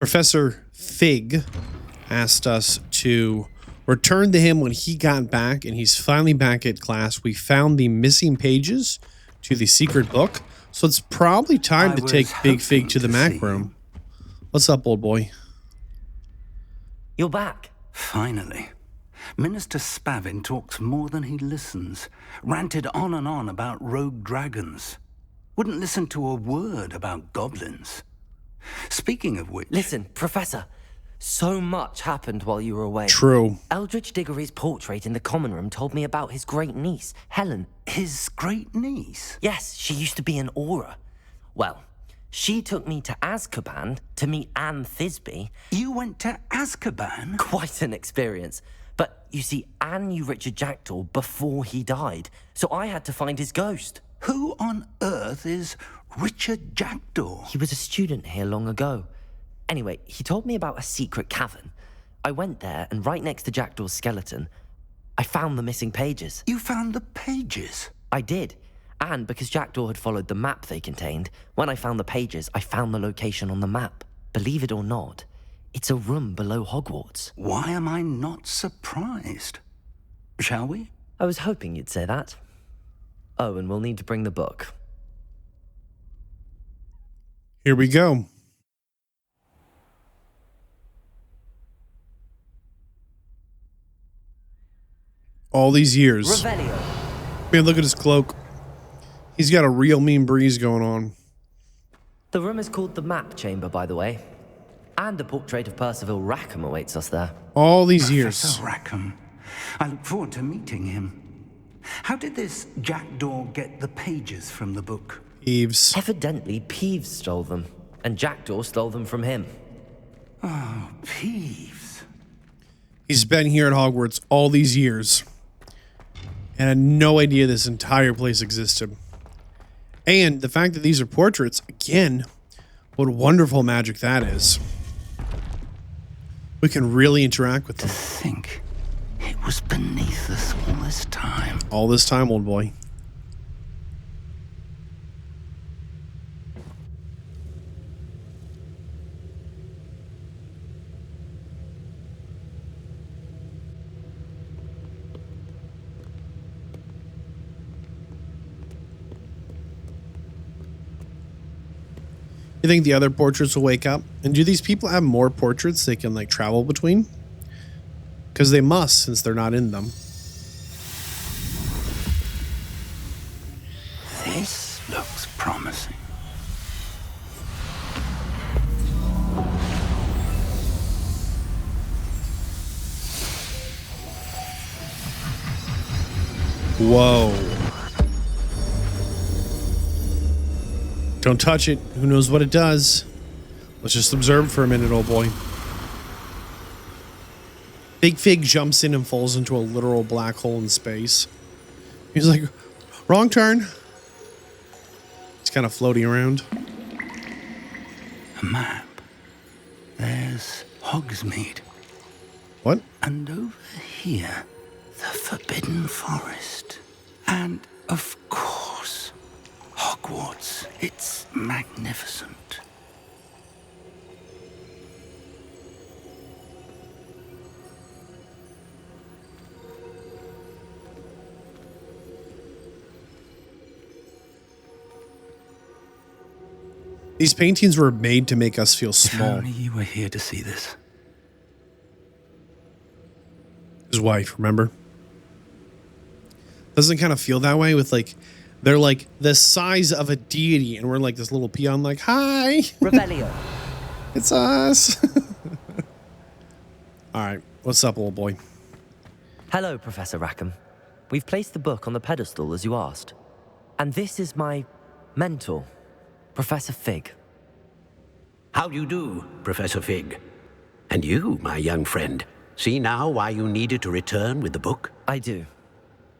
Professor Fig asked us to return to him when he got back, and he's finally back at class. We found the missing pages to the secret book, so it's probably time to take Big Fig to the Mac room. What's up, old boy? You're back. Finally. Minister Spavin talks more than he listens. Ranted on and on about rogue dragons. Wouldn't listen to a word about goblins. Speaking of which... Listen, Professor. So much happened while you were away. True. Eldridge Diggory's portrait in the common room told me about his great niece, Helen. His great niece? Yes, she used to be an Auror. Well, she took me to Azkaban to meet Anne Thisbe. You went to Azkaban? Quite an experience. But you see, Anne knew Richard Jackdaw before he died, so I had to find his ghost. Who on earth is Richard Jackdaw? He was a student here long ago. Anyway, he told me about a secret cavern. I went there, and right next to Jackdaw's skeleton, I found the missing pages. You found the pages? I did. And because Jackdaw had followed the map they contained, when I found the pages, I found the location on the map. Believe it or not, it's a room below Hogwarts. Why am I not surprised? Shall we? I was hoping you'd say that. Oh, and we'll need to bring the book. Here we go. All these years. Revelio. Man, look at his cloak. He's got a real mean breeze going on. The room is called the Map Chamber, by the way. And a portrait of Percival Rackham awaits us there. All these years. Professor Rackham. I look forward to meeting him. How did this Jackdaw get the pages from the book? Eves. Evidently, Peeves stole them, and Jackdaw stole them from him. Oh, Peeves. He's been here at Hogwarts all these years and had no idea this entire place existed. And the fact that these are portraits, again, what wonderful magic that is. We can really interact with them. To think it was beneath us all this time. All this time, old boy. You think the other portraits will wake up? And do these people have more portraits they can, like, travel between? Because they must, since they're not in them. This looks promising. Whoa. Don't touch it. Who knows what it does? Let's just observe for a minute, old boy. Big Fig jumps in and falls into a literal black hole in space. He's like, wrong turn. He's kind of floating around. A map. There's Hogsmeade. What? And over here, the Forbidden Forest. And, of course, Hogwarts. It's magnificent. These paintings were made to make us feel small. If only you were here to see this. His wife, remember? Doesn't it kind of feel that way with, like, they're like the size of a deity and we're like this little peon like, hi. Revelio. It's us. All right. What's up, old boy? Hello, Professor Rackham. We've placed the book on the pedestal as you asked. And this is my mentor, Professor Fig. How do you do, Professor Fig? And you, my young friend, see now why you needed to return with the book? I do.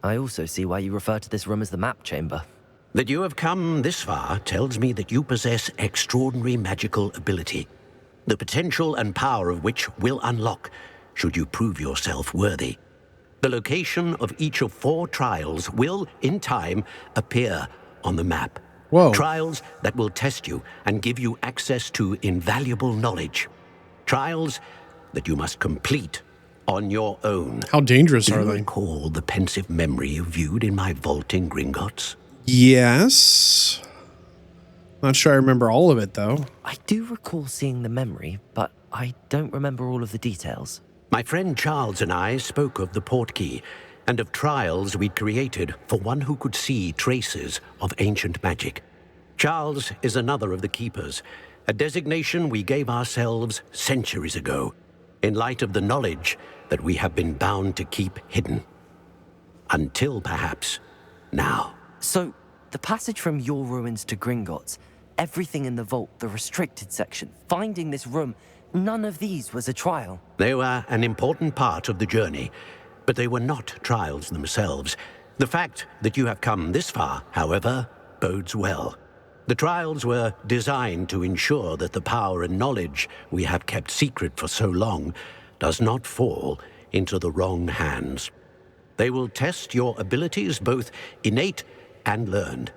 I also see why you refer to this room as the Map Chamber. That you have come this far tells me that you possess extraordinary magical ability, the potential and power of which will unlock should you prove yourself worthy. The location of each of 4 trials will, in time, appear on the map. Whoa. Trials that will test you and give you access to invaluable knowledge. Trials that you must complete on your own. How dangerous Do are you they? recall the pensive memory you viewed in my vault in Gringotts? Yes. Not sure I remember all of it, though. I do recall seeing the memory, but I don't remember all of the details. My friend Charles and I spoke of the portkey and of trials we'd created for one who could see traces of ancient magic. Charles is another of the keepers, a designation we gave ourselves centuries ago, in light of the knowledge that we have been bound to keep hidden. Until perhaps now. So, the passage from your ruins to Gringotts, everything in the vault, the restricted section, finding this room, none of these was a trial. They were an important part of the journey, but they were not trials themselves. The fact that you have come this far, however, bodes well. The trials were designed to ensure that the power and knowledge we have kept secret for so long does not fall into the wrong hands. They will test your abilities, both innate and learned.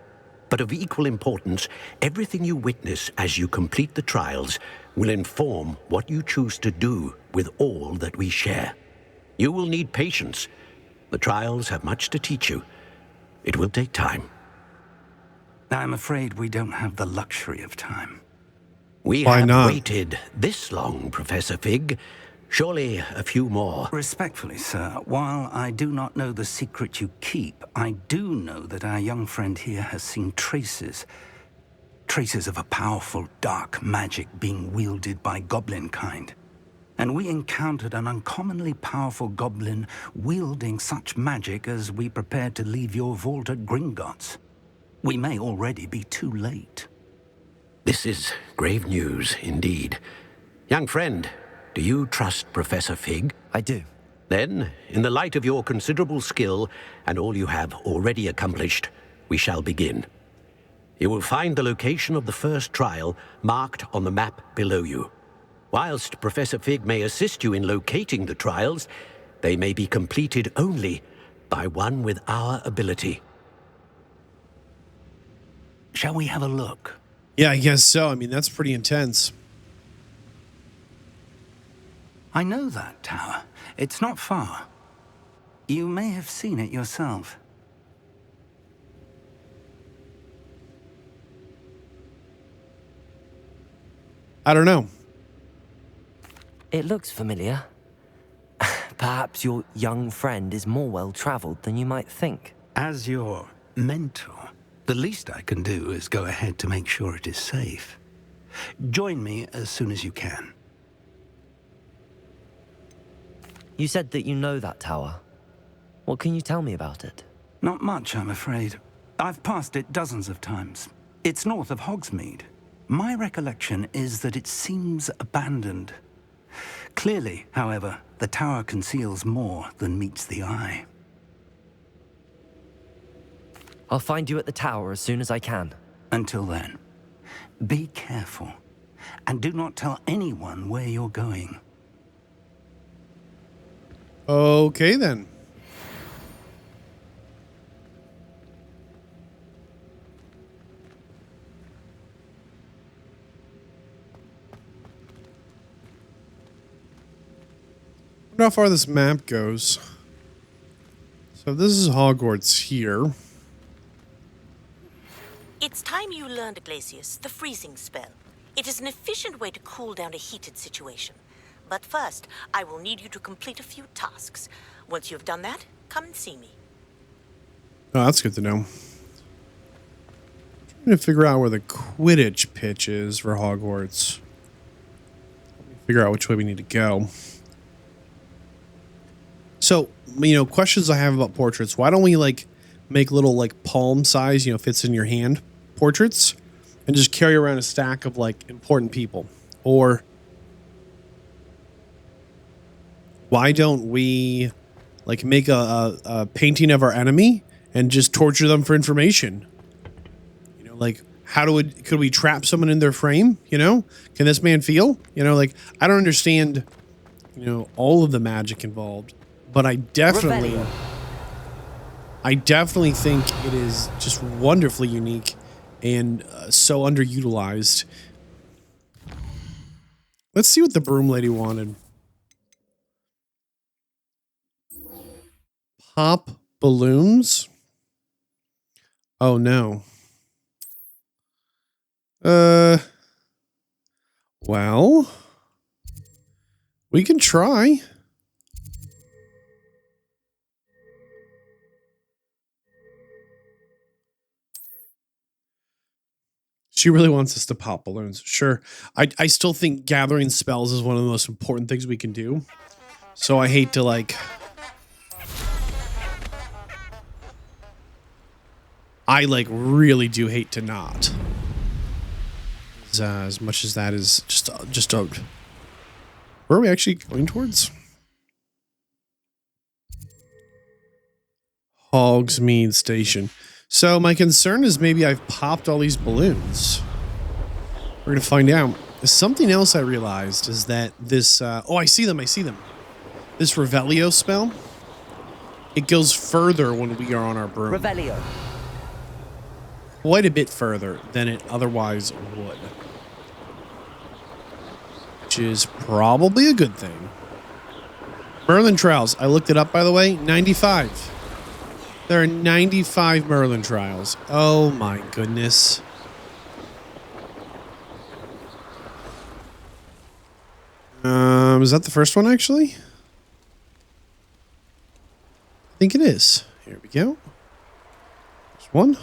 But of equal importance, everything you witness as you complete the trials will inform what you choose to do with all that we share. You will need patience. The trials have much to teach you. It will take time. I'm afraid we don't have the luxury of time. We Why have not? waited this long, Professor Fig. Surely a few more. Respectfully, sir, while I do not know the secret you keep, I do know that our young friend here has seen traces of a powerful dark magic being wielded by goblin kind. And we encountered an uncommonly powerful goblin wielding such magic as we prepared to leave your vault at Gringotts. We may already be too late. This is grave news indeed. Young friend, do you trust Professor Fig? I do. Then, in the light of your considerable skill and all you have already accomplished, we shall begin. You will find the location of the first trial marked on the map below you. Whilst Professor Fig may assist you in locating the trials, they may be completed only by one with our ability. Shall we have a look? Yeah, I guess so. I mean, that's pretty intense. I know that tower. It's not far. You may have seen it yourself. I don't know. It looks familiar. Perhaps your young friend is more well-traveled than you might think. As your mentor, the least I can do is go ahead to make sure it is safe. Join me as soon as you can. You said that you know that tower. What can you tell me about it? Not much, I'm afraid. I've passed it dozens of times. It's north of Hogsmeade. My recollection is that it seems abandoned. Clearly, however, the tower conceals more than meets the eye. I'll find you at the tower as soon as I can. Until then, be careful, and do not tell anyone where you're going. Okay, then. I wonder how far this map goes. So this is Hogwarts here. It's time you learned, Glacius, the freezing spell. It is an efficient way to cool down a heated situation. But first, I will need you to complete a few tasks. Once you've done that, come and see me. Oh, that's good to know. Trying to figure out where the Quidditch pitch is for Hogwarts. Figure out which way we need to go. So, you know, questions I have about portraits. Why don't we, like, make little, like, palm size, you know, fits in your hand portraits and just carry around a stack of, like, important people? Or why don't we, like, make a painting of our enemy and just torture them for information? You know, like, could we trap someone in their frame? You know, can this man feel? You know, like, I don't understand, you know, all of the magic involved. But I definitely think it is just wonderfully unique and so underutilized. Let's see what the broom lady wanted. Pop balloons? Oh, no. Well, we can try. She really wants us to pop balloons. Sure. I still think gathering spells is one of the most important things we can do. So I hate to like... I like really do hate to not. As much as that is just a... Where are we actually going towards? Hogsmeade Station. So my concern is maybe I've popped all these balloons. We're going to find out. Something else I realized is that this... oh, I see them. This Revelio spell, it goes further when we are on our broom. Revelio. Quite a bit further than it otherwise would. Which is probably a good thing. Merlin trials. I looked it up, by the way. 95. There are 95 Merlin trials. Oh my goodness. Is that the first one, actually? I think it is. Here we go. There's one.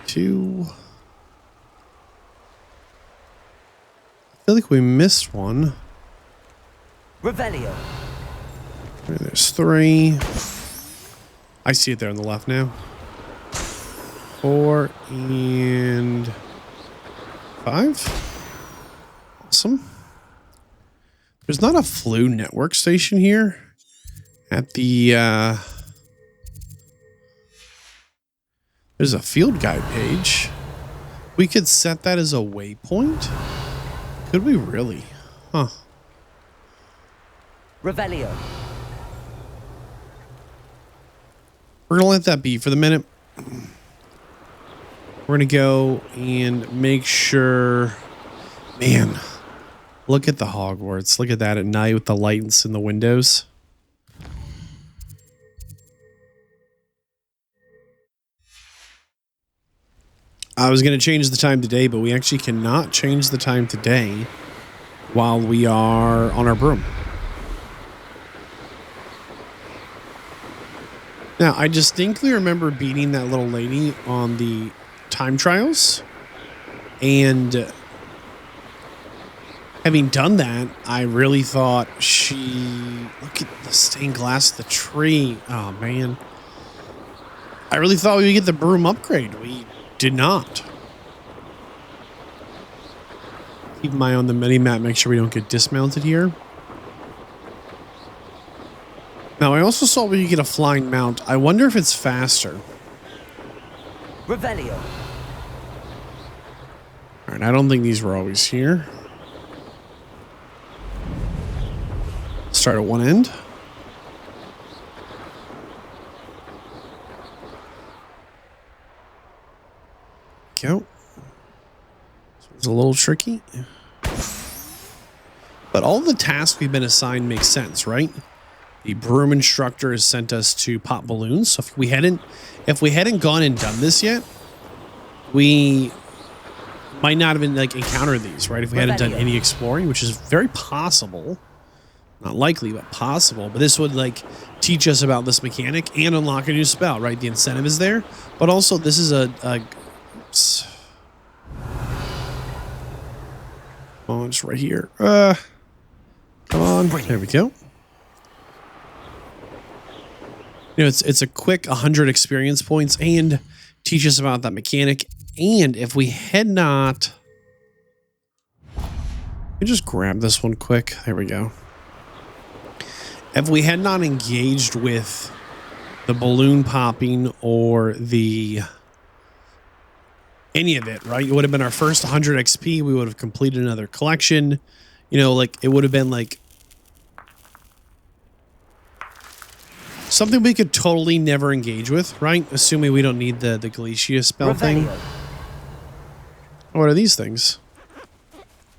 Two. I feel like we missed one. Revelio. There's 3. I see it there on the left now. 4 and 5. Awesome. There's not a flu network station here at the there's a field guide page. We could set that as a waypoint. Could we really? Huh. Revelio. We're gonna let that be for the minute. We're gonna go and make sure. Man, look at the Hogwarts. Look at that at night with the lights in the windows. I was gonna change the time today, but we actually cannot change the time today while we are on our broom. Now, I distinctly remember beating that little lady on the time trials, and having done that, I really thought look at the stained glass of the tree. Oh, man. I really thought we would get the broom upgrade. We did not. Keep an eye on the mini-map, make sure we don't get dismounted here. Now, I also saw where you get a flying mount. I wonder if it's faster. Revelio. Alright, I don't think these were always here. Start at one end. Go. So it's a little tricky. But all the tasks we've been assigned make sense, right? The broom instructor has sent us to pop balloons. So if we hadn't gone and done this yet, we might not have been like encountered these, right? If we hadn't done any exploring, which is very possible. Not likely, but possible. But this would like teach us about this mechanic and unlock a new spell, right? The incentive is there. But also this is oops. Oh, it's right here. Come on. There we go. You know, it's a quick 100 experience points and teach us about that mechanic. And if we had not... Let me just grab this one quick. There we go. If we had not engaged with the balloon popping or the... any of it, right? It would have been our first 100 XP. We would have completed another collection. You know, like, it would have been like... something we could totally never engage with, right? Assuming we don't need the Glacia spell thing. What are these things?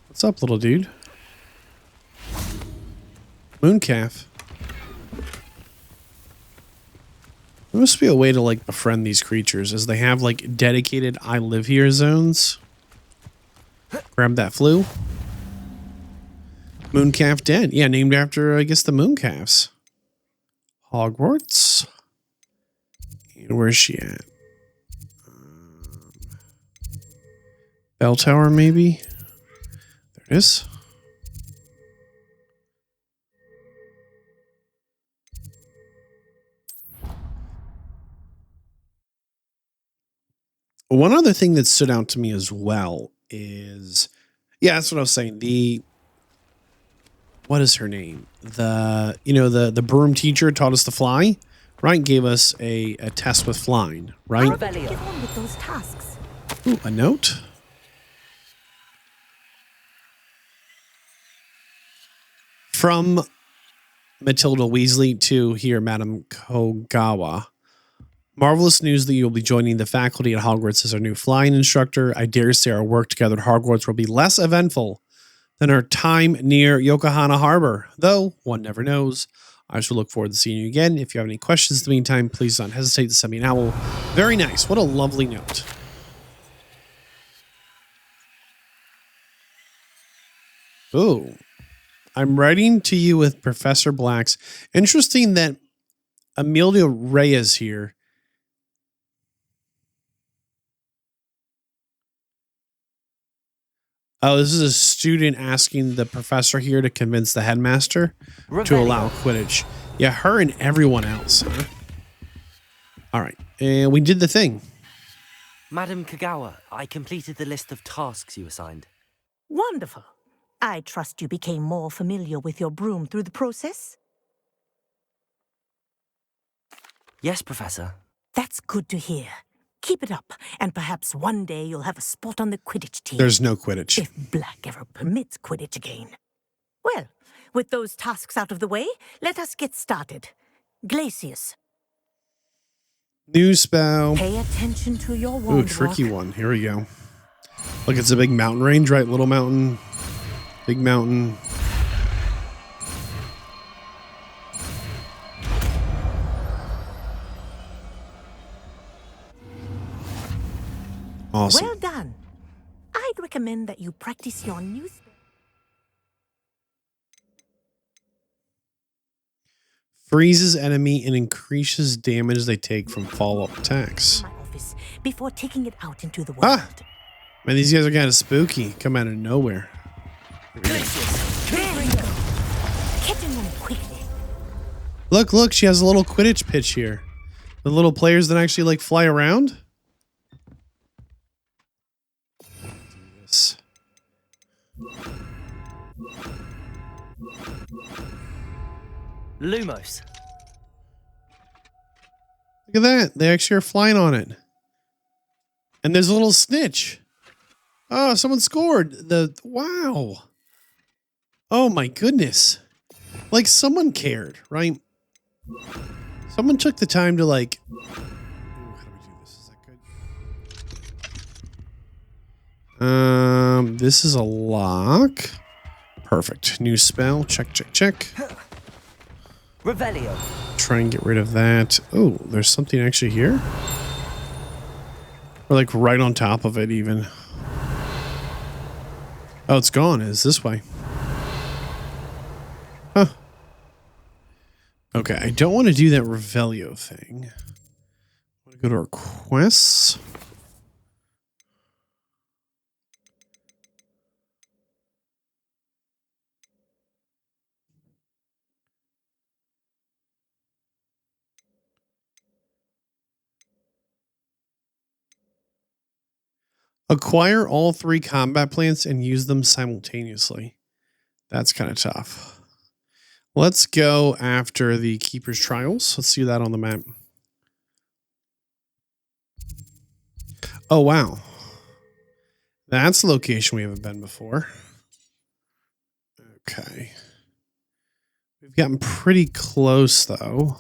What's up, little dude? Mooncalf. There must be a way to like befriend these creatures as they have like dedicated I live here zones. Grab that flu. Mooncalf Den. Yeah, named after, I guess, the mooncalves. Hogwarts. And where's she at? Bell Tower, maybe? There it is. One other thing that stood out to me as well is, yeah, that's what I was saying. What is her name? The broom teacher taught us to fly, right? Gave us a test with flying, right? How did you get on with those tasks? Ooh, a note. From Matilda Weasley to here, Madam Kogawa. Marvelous news that you'll be joining the faculty at Hogwarts as our new flying instructor. I dare say our work together at Hogwarts will be less eventful than our time near Yokohama Harbor, though one never knows. I shall look forward to seeing you again. If you have any questions in the meantime, please don't hesitate to send me an owl. Very nice. What a lovely note. Ooh. I'm writing to you with Professor Black's. Interesting that Amelia Reyes here. Oh, this is a student asking the professor here to convince the headmaster to allow Quidditch. Yeah, her and everyone else. Huh? All right. And we did the thing. Madam Kagawa, I completed the list of tasks you assigned. Wonderful. I trust you became more familiar with your broom through the process? Yes, Professor. That's good to hear. Keep it up, and perhaps one day you'll have a spot on the Quidditch team. There's no Quidditch. If Black ever permits Quidditch again. Well, with those tasks out of the way, let us get started. Glacius. New spell. Pay attention to your Ooh, wand tricky walk. one. Here we go. Look, it's a big mountain range, right? Little mountain, big mountain. Awesome. Well done. I'd recommend that you practice your new spell. Freezes enemy and increases damage they take from follow-up attacks. My office before taking it out into the world. Ah! Man, these guys are kind of spooky. Come out of nowhere. There you go. Catching them quickly. Look, she has a little Quidditch pitch here. The little players that actually like fly around. Do this. Lumos. Look at that. They actually are flying on it. And there's a little snitch. Oh, someone scored. Wow. Oh my goodness. Like someone cared, right? Someone took the time to like... Ooh, how do we do this? Is that good? This is a lock. Perfect. New spell. Check, check, check. Revelio. Try and get rid of that. Oh, there's something actually here? Or like right on top of it even. Oh, it's gone. It's this way. Huh. Okay, I don't want to do that Revelio thing. I want to go to our quests. Acquire all 3 combat plants and use them simultaneously. That's kind of tough. Let's go after the Keeper's Trials. Let's see that on the map. Oh, wow. That's the location we haven't been before. Okay. We've gotten pretty close, though.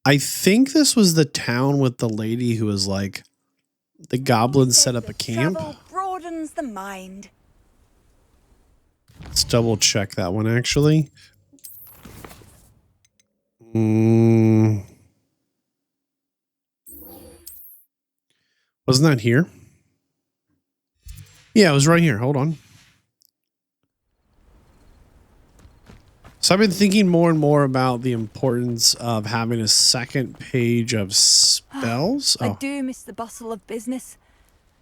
I think this was the town with the lady who was like, the goblins set up a camp. Travel broadens the mind. Let's double check that one, actually. Wasn't that here? Yeah, it was right here. Hold on. So I've been thinking more and more about the importance of having a second page of spells. I do miss the bustle of business.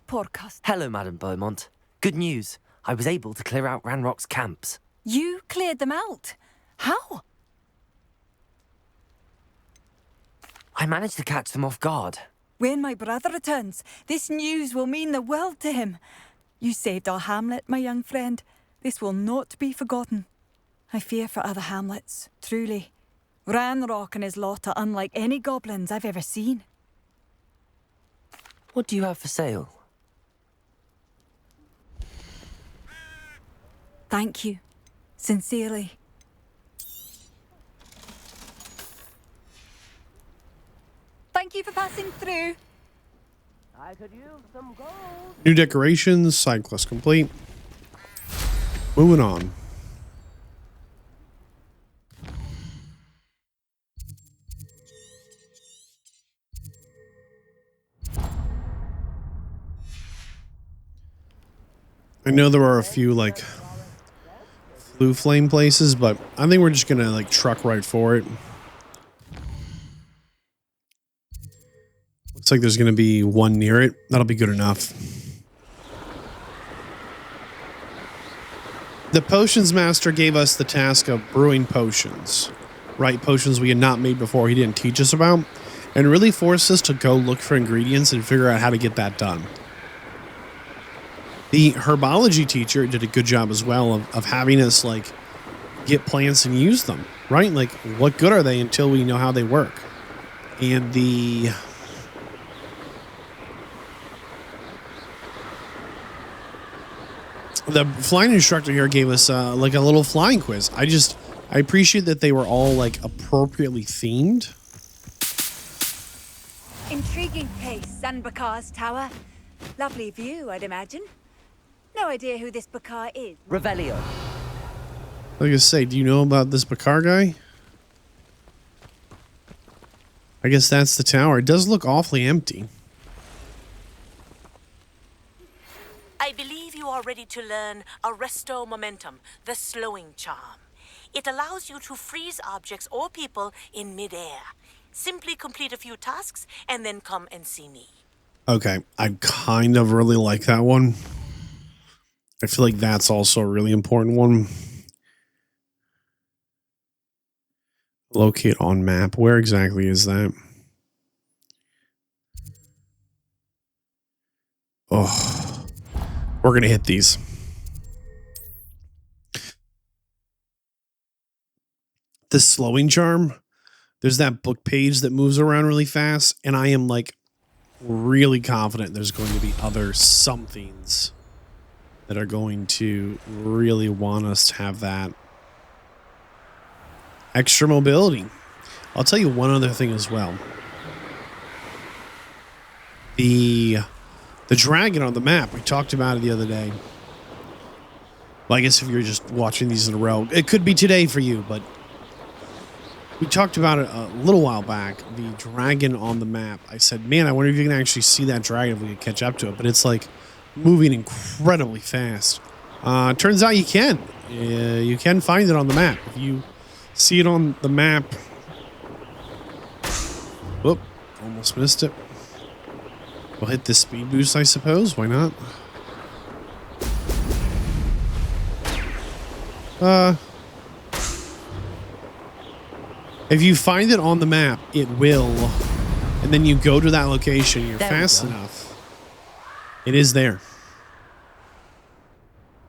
Poor customer. Hello, Madame Beaumont. Good news. I was able to clear out Ranrock's camps. You cleared them out? How? I managed to catch them off guard. When my brother returns, this news will mean the world to him. You saved our hamlet, my young friend. This will not be forgotten. I fear for other hamlets, truly. Ranrock and his lot are unlike any goblins I've ever seen. What do you have for sale? Thank you. Sincerely. Thank you for passing through. I could use some gold. New decorations, side quest complete. Moving on. I know there are a few like blue flame places, but I think we're just gonna like truck right for it. Looks like there's gonna be one near it. That'll be good enough. The potions master gave us the task of brewing potions, right? Potions we had not made before, he didn't teach us about, and really forced us to go look for ingredients and figure out how to get that done. The herbology teacher did a good job as well of having us like get plants and use them, right? Like, what good are they until we know how they work? And the flying instructor here gave us like a little flying quiz. I appreciate that they were all like appropriately themed. Intriguing place, Sanbakar's tower. Lovely view, I'd imagine. No idea who this Bakar is. Revelio. Like I say, do you know about this Bakar guy? I guess that's the tower. It does look awfully empty. I believe you are ready to learn Arresto Momentum, the slowing charm. It allows you to freeze objects or people in midair. Simply complete a few tasks and then come and see me. Okay, I kind of really like that one. I feel like that's also a really important one. Locate on map. Where exactly is that? Oh, we're going to hit these. The slowing charm. There's that book page that moves around really fast. And I am like really confident there's going to be other somethings that are going to really want us to have that extra mobility. I'll tell you one other thing as well. The dragon on the map, we talked about it the other day. Well, I guess if you're just watching these in a row, it could be today for you, but we talked about it a little while back. The dragon on the map. I said, man, I wonder if you can actually see that dragon if we can catch up to it. But it's like moving incredibly fast. Turns out you can. You can find it on the map. If you see it on the map. Whoop, almost missed it. We'll hit the speed boost, I suppose. Why not? If you find it on the map, it will. And then you go to that location, you're fast enough. It is there.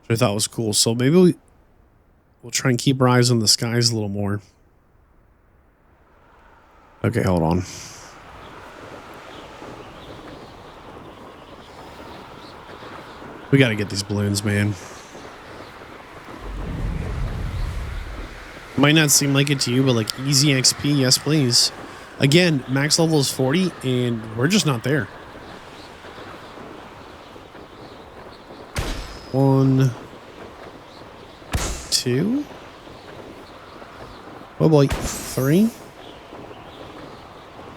Which I thought was cool. So maybe we'll try and keep our eyes on the skies a little more. Okay, hold on. We got to get these balloons, man. Might not seem like it to you, but like easy XP, yes please. Again, max level is 40, and we're just not there. 1, 2. Oh boy. 3,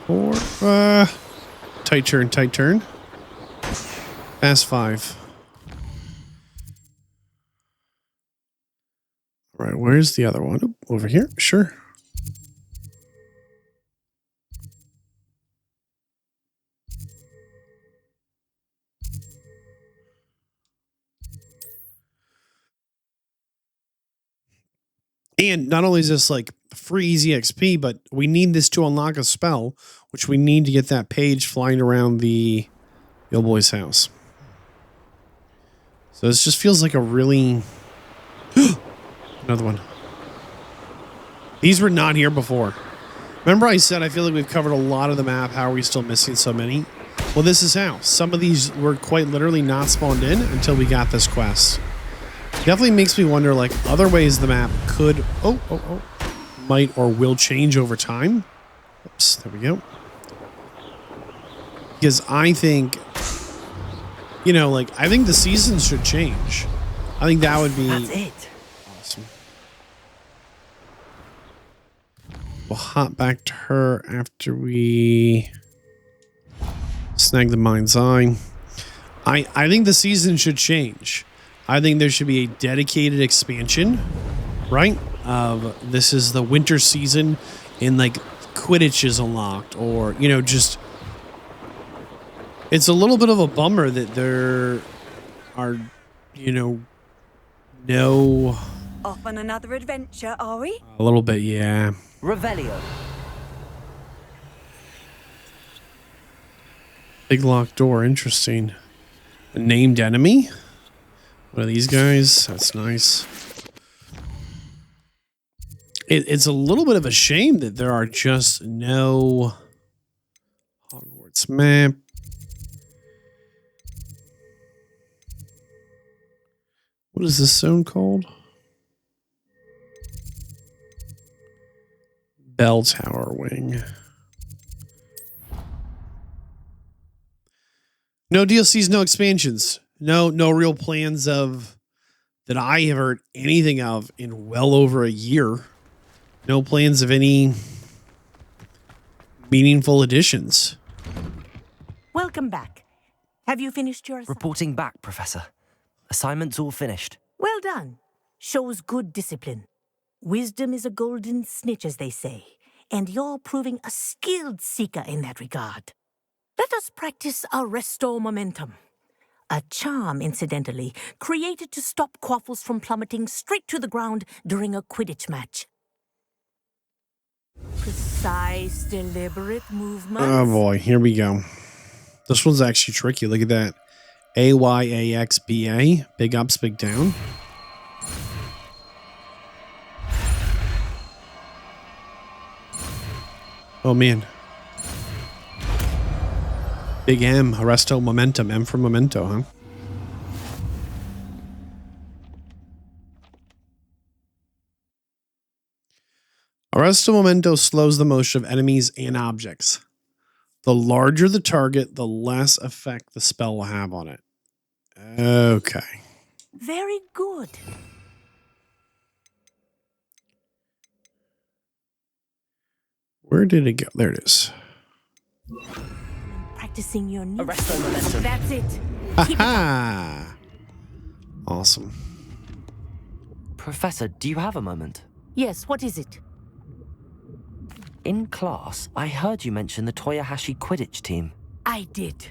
4. Tight turn, tight turn. Fast 5. All right, where's the other one? Over here? Sure. And not only is this like free easy XP, but we need this to unlock a spell, which we need to get that page flying around the old boy's house. So this just feels like a really... Another one. These were not here before. Remember I said I feel like we've covered a lot of the map. How are we still missing so many? Well, this is how. Some of these were quite literally not spawned in until we got this quest. Definitely makes me wonder, like, other ways the map could... might or will change over time. Oops, there we go. Because I think... You know, like, I think the seasons should change. I think that would be... That's it. Awesome. We'll hop back to her after we... snag the mind's eye. I think the season should change. I think there should be a dedicated expansion, right? This is the winter season and like Quidditch is unlocked, or, you know, just, it's a little bit of a bummer that there are, you know, no... Off on another adventure, are we? A little bit, yeah. Revelio. Big locked door, interesting. A named enemy? One of these guys? That's nice. It's a little bit of a shame that there are just no Hogwarts map. What is this zone called? Bell Tower Wing. No DLCs, no expansions. No real plans of that I have heard anything of in well over a year. No plans of any meaningful additions. Welcome back. Have you finished your assignment? Reporting back, Professor. Assignment's all finished. Well done. Shows good discipline. Wisdom is a golden snitch, as they say, and you're proving a skilled seeker in that regard. Let us practice our Restore Momentum. A charm, incidentally, created to stop Quaffles from plummeting straight to the ground during a Quidditch match. Precise, deliberate movements. Oh boy, here we go. This one's actually tricky. Look at that. AYAXBA. Big ups, big down. Oh man. Big M, Arresto Momentum. M for Memento, huh? Arresto Memento slows the motion of enemies and objects. The larger the target, the less effect the spell will have on it. Okay. Very good. Where did it go? There it is. Practicing your new... Arresto Momentum. That's it. Ha! Awesome. Professor, do you have a moment? Yes, what is it? In class, I heard you mention the Toyohashi Quidditch team. I did.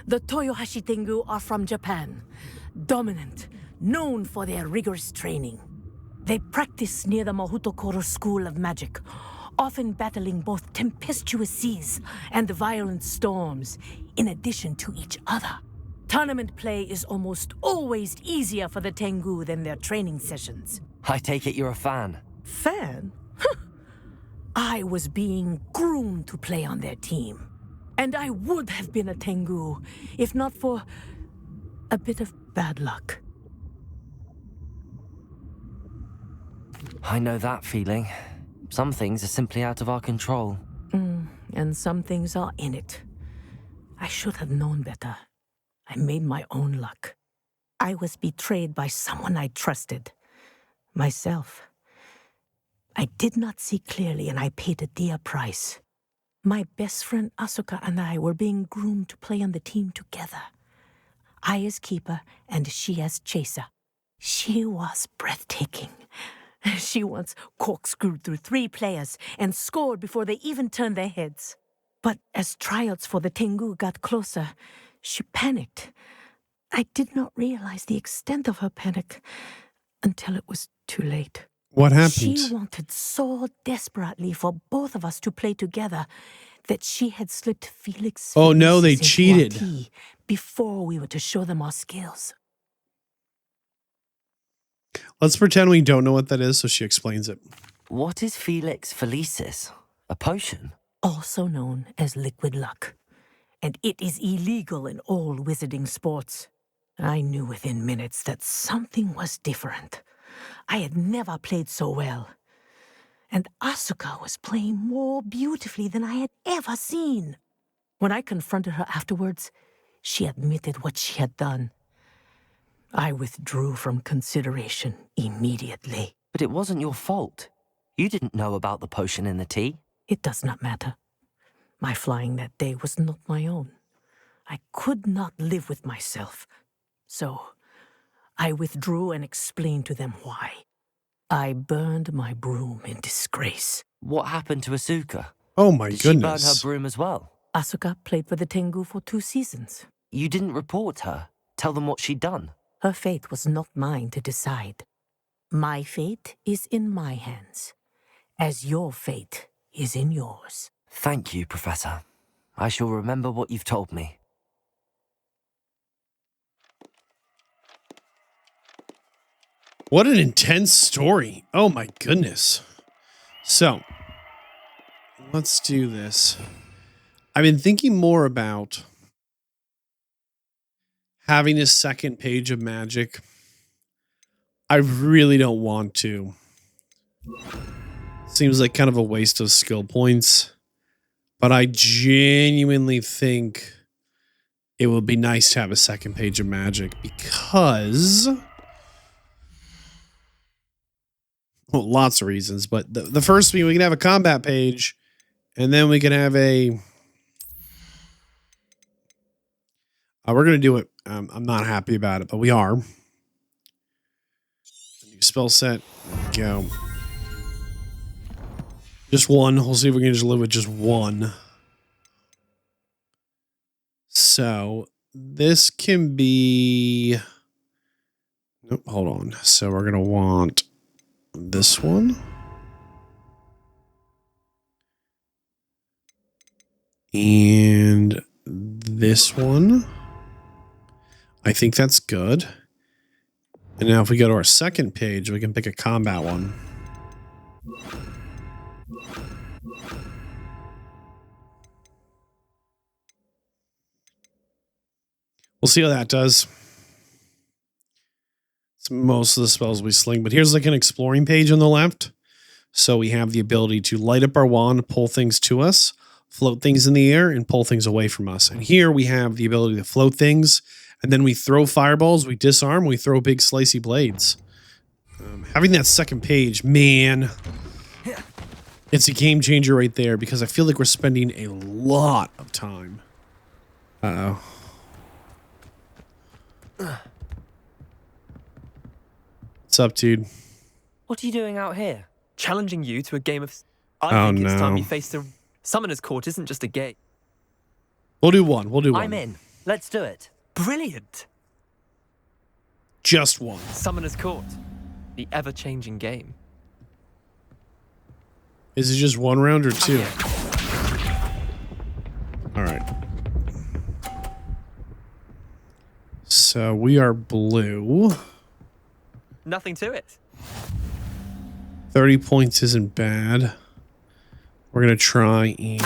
The Toyohashi Tengu are from Japan. Dominant, known for their rigorous training. They practice near the Mahutokoro School of Magic, often battling both tempestuous seas and violent storms, in addition to each other. Tournament play is almost always easier for the Tengu than their training sessions. I take it you're a fan. Fan? I was being groomed to play on their team. And I would have been a Tengu, if not for a bit of bad luck. I know that feeling. Some things are simply out of our control. and some things are in it. I should have known better. I made my own luck. I was betrayed by someone I trusted. Myself. I did not see clearly, and I paid a dear price. My best friend Asuka and I were being groomed to play on the team together. I as keeper, and she as chaser. She was breathtaking. She once corkscrewed through 3 players and scored before they even turned their heads. But as tryouts for the Tengu got closer, she panicked. I did not realize the extent of her panic until it was too late. What happened? She wanted so desperately for both of us to play together that she had slipped Felix. Oh no, they into our cheated. tea before we were to show them our skills. Let's pretend we don't know what that is, so she explains it. What is Felix Felicis? A potion? Also known as liquid luck. And it is illegal in all wizarding sports. I knew within minutes that something was different. I had never played so well. And Asuka was playing more beautifully than I had ever seen. When I confronted her afterwards, she admitted what she had done. I withdrew from consideration immediately. But it wasn't your fault. You didn't know about the potion in the tea. It does not matter. My flying that day was not my own. I could not live with myself. So, I withdrew and explained to them why. I burned my broom in disgrace. What happened to Asuka? Oh my Did goodness. she burn her broom as well? Asuka played for the Tengu for 2 seasons. You didn't report her. Tell them what she'd done. Her fate was not mine to decide. My fate is in my hands, as your fate is in yours. Thank you, Professor. I shall remember what you've told me. What an intense story. Oh my goodness. So, let's do this. I've been thinking more about having a second page of magic. I really don't want to. Seems like kind of a waste of skill points. But I genuinely think it would be nice to have a second page of magic because... well, lots of reasons, but the first being we can have a combat page, and then we can have a... we're going to do it. I'm not happy about it, but we are. New spell set. There we go. Just one. We'll see if we can just live with just one. So this can be... nope, hold on. So we're going to want this one. And this one. I think that's good. And now if we go to our second page, we can pick a combat one. We'll see how that does. It's most of the spells we sling, but here's like an exploring page on the left. So we have the ability to light up our wand, pull things to us, float things in the air, and pull things away from us. And here we have the ability to float things, and then we throw fireballs, we disarm, we throw big slicey blades. Having that second page, man, it's a game changer right there because I feel like we're spending a lot of time. Uh-oh. What's up, dude? What are you doing out here? Challenging you to a game of... Oh, think it's time no. you faced a... Summoner's Court isn't just a game. We'll do one. We'll do one. I'm in. Let's do it. Brilliant! Just one. Summoner's Court. The ever-changing game. Is it just one round or two? Okay. All right. So we are blue. Nothing to it. 30 points isn't bad. We're going to try and...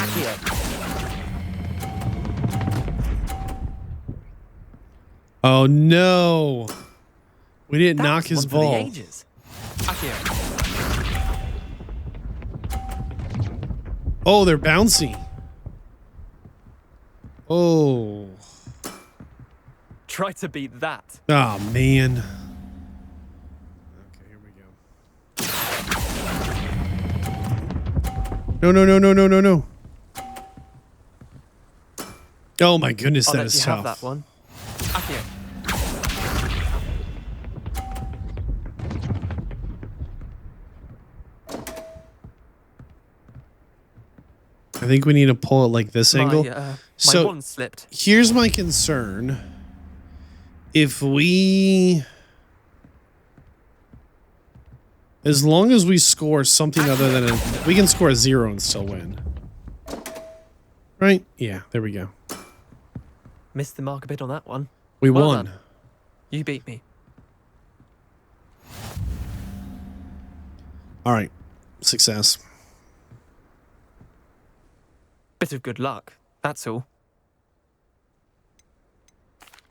oh, no. We didn't knock his One for the ball. ages. Akio. Oh, they're bouncy. Oh. Try to beat that. Oh, man. Okay, here we go. No, no, no, no, no, no, no. Oh, my goodness, I'll that let is you tough. have that one. Accio. I think we need to pull it like this angle. My So wand slipped. here's my concern. If we... As long as we score something other than a... We can score a 0 and still win. Right? Yeah, there we go. Missed the mark a bit on that one. We Well won. done. You beat me. All right. Success. Bit of good luck, that's all.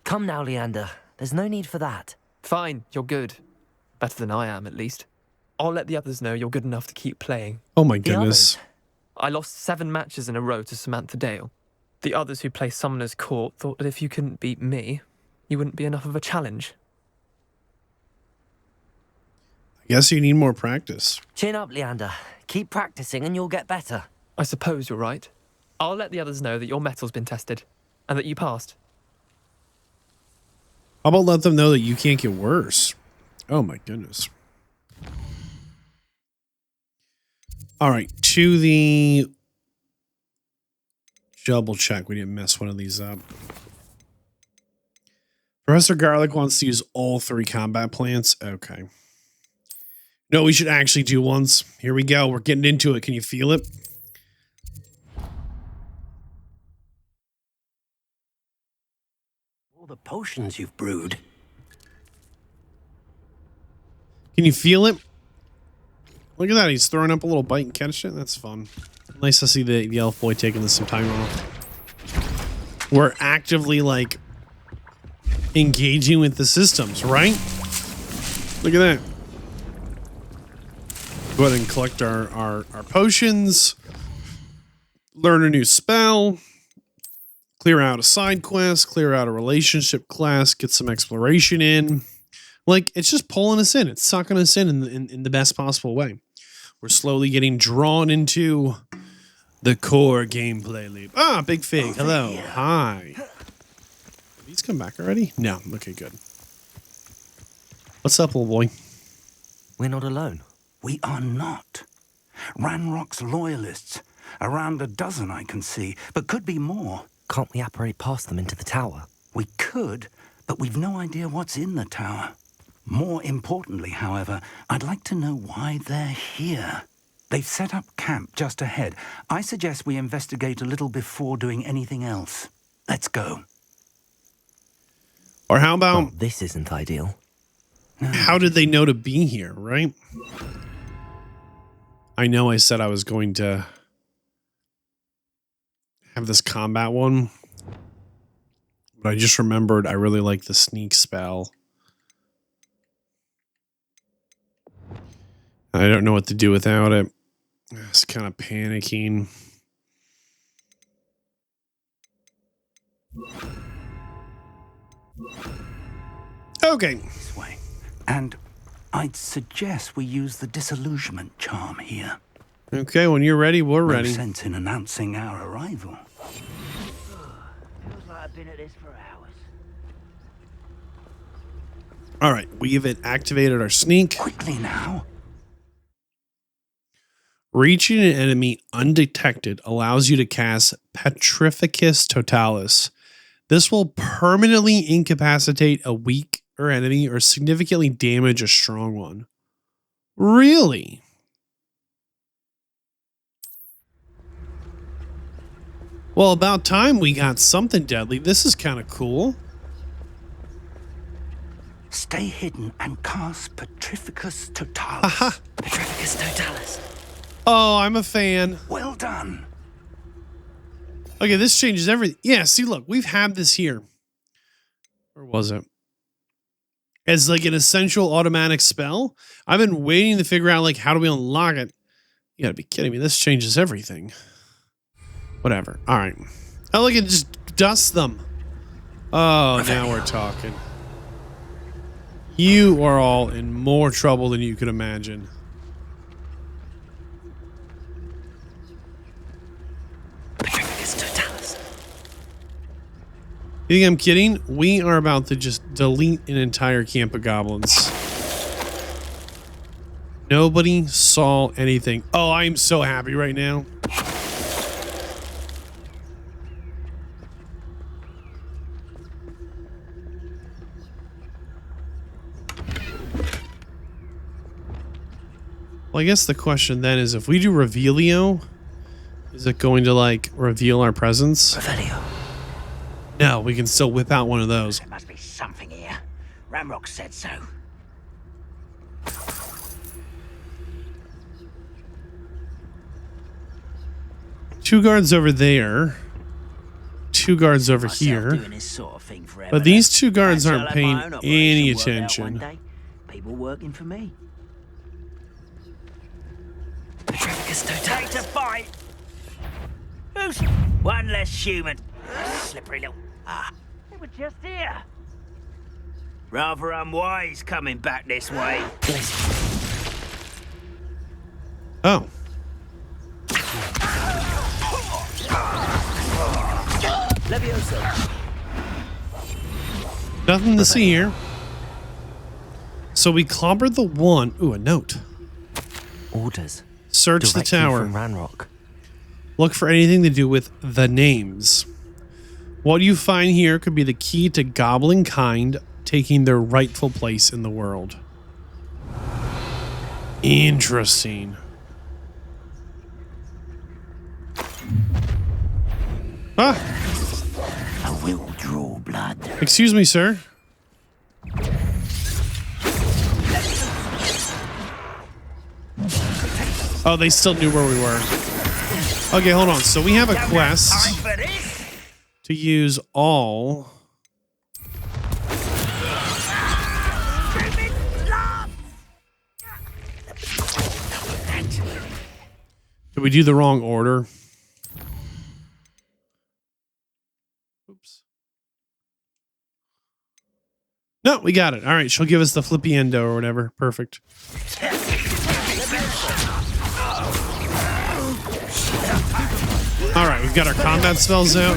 Come now, Leander. There's no need for that. Fine, you're good. Better than I am, at least. I'll let the others know you're good enough to keep playing. Oh my The goodness. others? I lost 7 matches in a row to Samantha Dale. The others who play Summoner's Court thought that if you couldn't beat me, you wouldn't be enough of a challenge. I guess you need more practice. Chin up, Leander. Keep practicing and you'll get better. I suppose you're right. I'll let the others know that your metal's been tested, and that you passed. How about let them know that you can't get worse? Oh my goodness. All right, to the double check. We didn't mess one of these up. Professor Garlic wants to use all 3 combat plants. Okay. No, we should actually do once. Here we go. We're getting into it. Can you feel it? All the potions you've brewed. Can you feel it? Look at that. He's throwing up a little bite and catch it. That's fun. Nice to see the elf boy taking this some time off. We're actively, like, engaging with the systems, right? Look at that. Go ahead and collect our potions. Learn a new spell. Clear out a side quest. Clear out a relationship class. Get some exploration in. Like, it's just pulling us in. It's sucking us in the best possible way. We're slowly getting drawn into the core gameplay loop. Ah, Big Fig. Hello. Hi. Did these come back already? No. Okay, good. What's up, little boy? We're not alone. We are not. Ranrock's loyalists. Around a dozen I can see, but could be more. Can't we apparate past them into the tower? We could, but we've no idea what's in the tower. More importantly, however, I'd like to know why they're here. They've set up camp just ahead. I suggest we investigate a little before doing anything else. Let's go. Or how about... Well, this isn't ideal. How did they know to be here, right? I know I said I was going to have this combat one, but I just remembered I really like the sneak spell. I don't know what to do without it. It's kind of panicking. Okay. This way. And I'd suggest we use the disillusionment charm here. Okay, when you're ready, we're No ready. sense in announcing our arrival. Feels like I've been at this for hours. All right, we've activated our sneak. Quickly now. Reaching an enemy undetected allows you to cast Petrificus Totalis. This will permanently incapacitate a weak enemy or significantly damage a strong one. Really? Well, about time we got something deadly. This is kind of cool. Stay hidden and cast Petrificus Totalis. Aha. Petrificus Totalis. Oh, I'm a fan. Well done. Okay, this changes everything. Yeah, see, look, we've had this here. Where was it? As like an essential automatic spell. I've been waiting to figure out, like, how do we unlock it? You gotta be kidding me. This changes everything. Whatever. All right. I like it just dust them. Oh, now we're talking. You are all in more trouble than you could imagine. You think I'm kidding? We are about to just delete an entire camp of goblins. Nobody saw anything. Oh, I am so happy right now. Well, I guess the question then is, if we do Revelio, is it going to, like, reveal our presence? Revelio. No, we can still whip out one of those. There must be something here. Ramrock said so. Two guards over there. Two guards over here. Doing this sort of thing forever, But these two guards Perhaps aren't I'll have paying my own operation any worked out one attention. day. People working for me. Take to fight. Who's one less human? Slippery little. They were just here. Rather unwise coming back this way. Oh. Levioso. Nothing to see here. So we clobbered the one. Ooh, a note. Orders. Search the Directly tower. from Ranrock. Look for anything to do with the names. What you find here could be the key to goblin kind taking their rightful place in the world. Interesting. Ah! I will draw blood. Excuse me, sir. Oh, they still knew where we were. Okay, hold on. So we have a quest to use all. Did we do the wrong order? Oops. No, we got it. All right, she'll give us the flippy endo or whatever. Perfect. All right, we've got our combat spells out.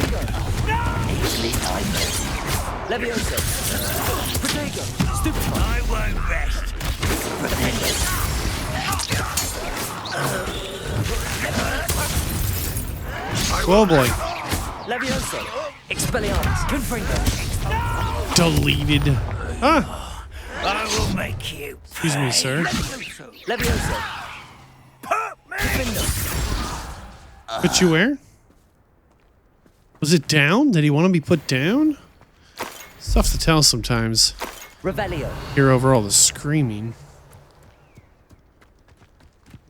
I won't rest. Oh boy. Levioso. Expelliarmus. Confringo. Deleted. Ah, I will make you. excuse me, sir. Levioso. Put you where? Was it down? Did he want to be put down? It's tough to tell sometimes. Revelio. Hear over all the screaming.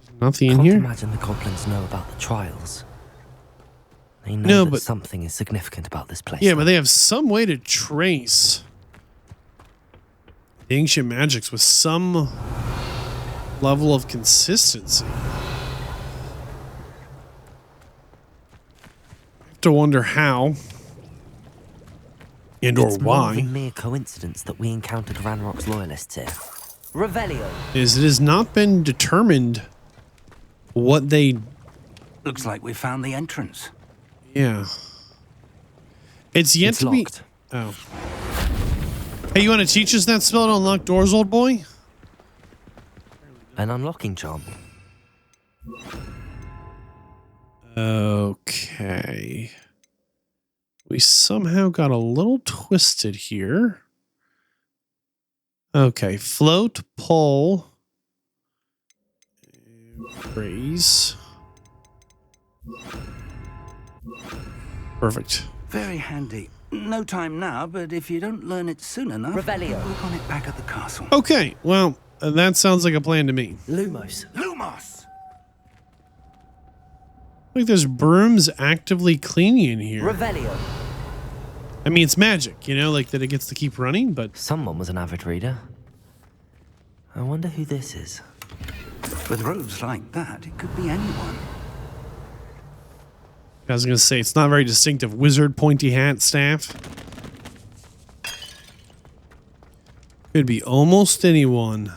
There's nothing in Can't here. imagine the goblins know about the trials. They know No, that but something is significant about this place. yeah, but they have some way to trace the ancient magics with some level of consistency. To wonder how and or It's more why than mere coincidence that we encountered Ranrock's loyalists here. Revelio. is it has not been determined what they. Looks like we found the entrance. Yeah, it's yet It's to locked. be. Oh, hey, you want to teach us that spell to unlock doors, old boy? An unlocking charm. Okay. We somehow got a little twisted here. Okay, float, pull, raise. Perfect. Very handy. No time now, but if you don't learn it soon enough, Revelio. work on it back at the castle. Okay, well, that sounds like a plan to me. Lumos. Lumos! Like there's brooms actively cleaning in here. Revelio. I mean, it's magic, you know, like that it gets to keep running, but Someone was an avid reader. I wonder who this is. With robes like that, it could be anyone. I was going to say, it's not very distinctive. Wizard, pointy hat, staff. Could be almost anyone.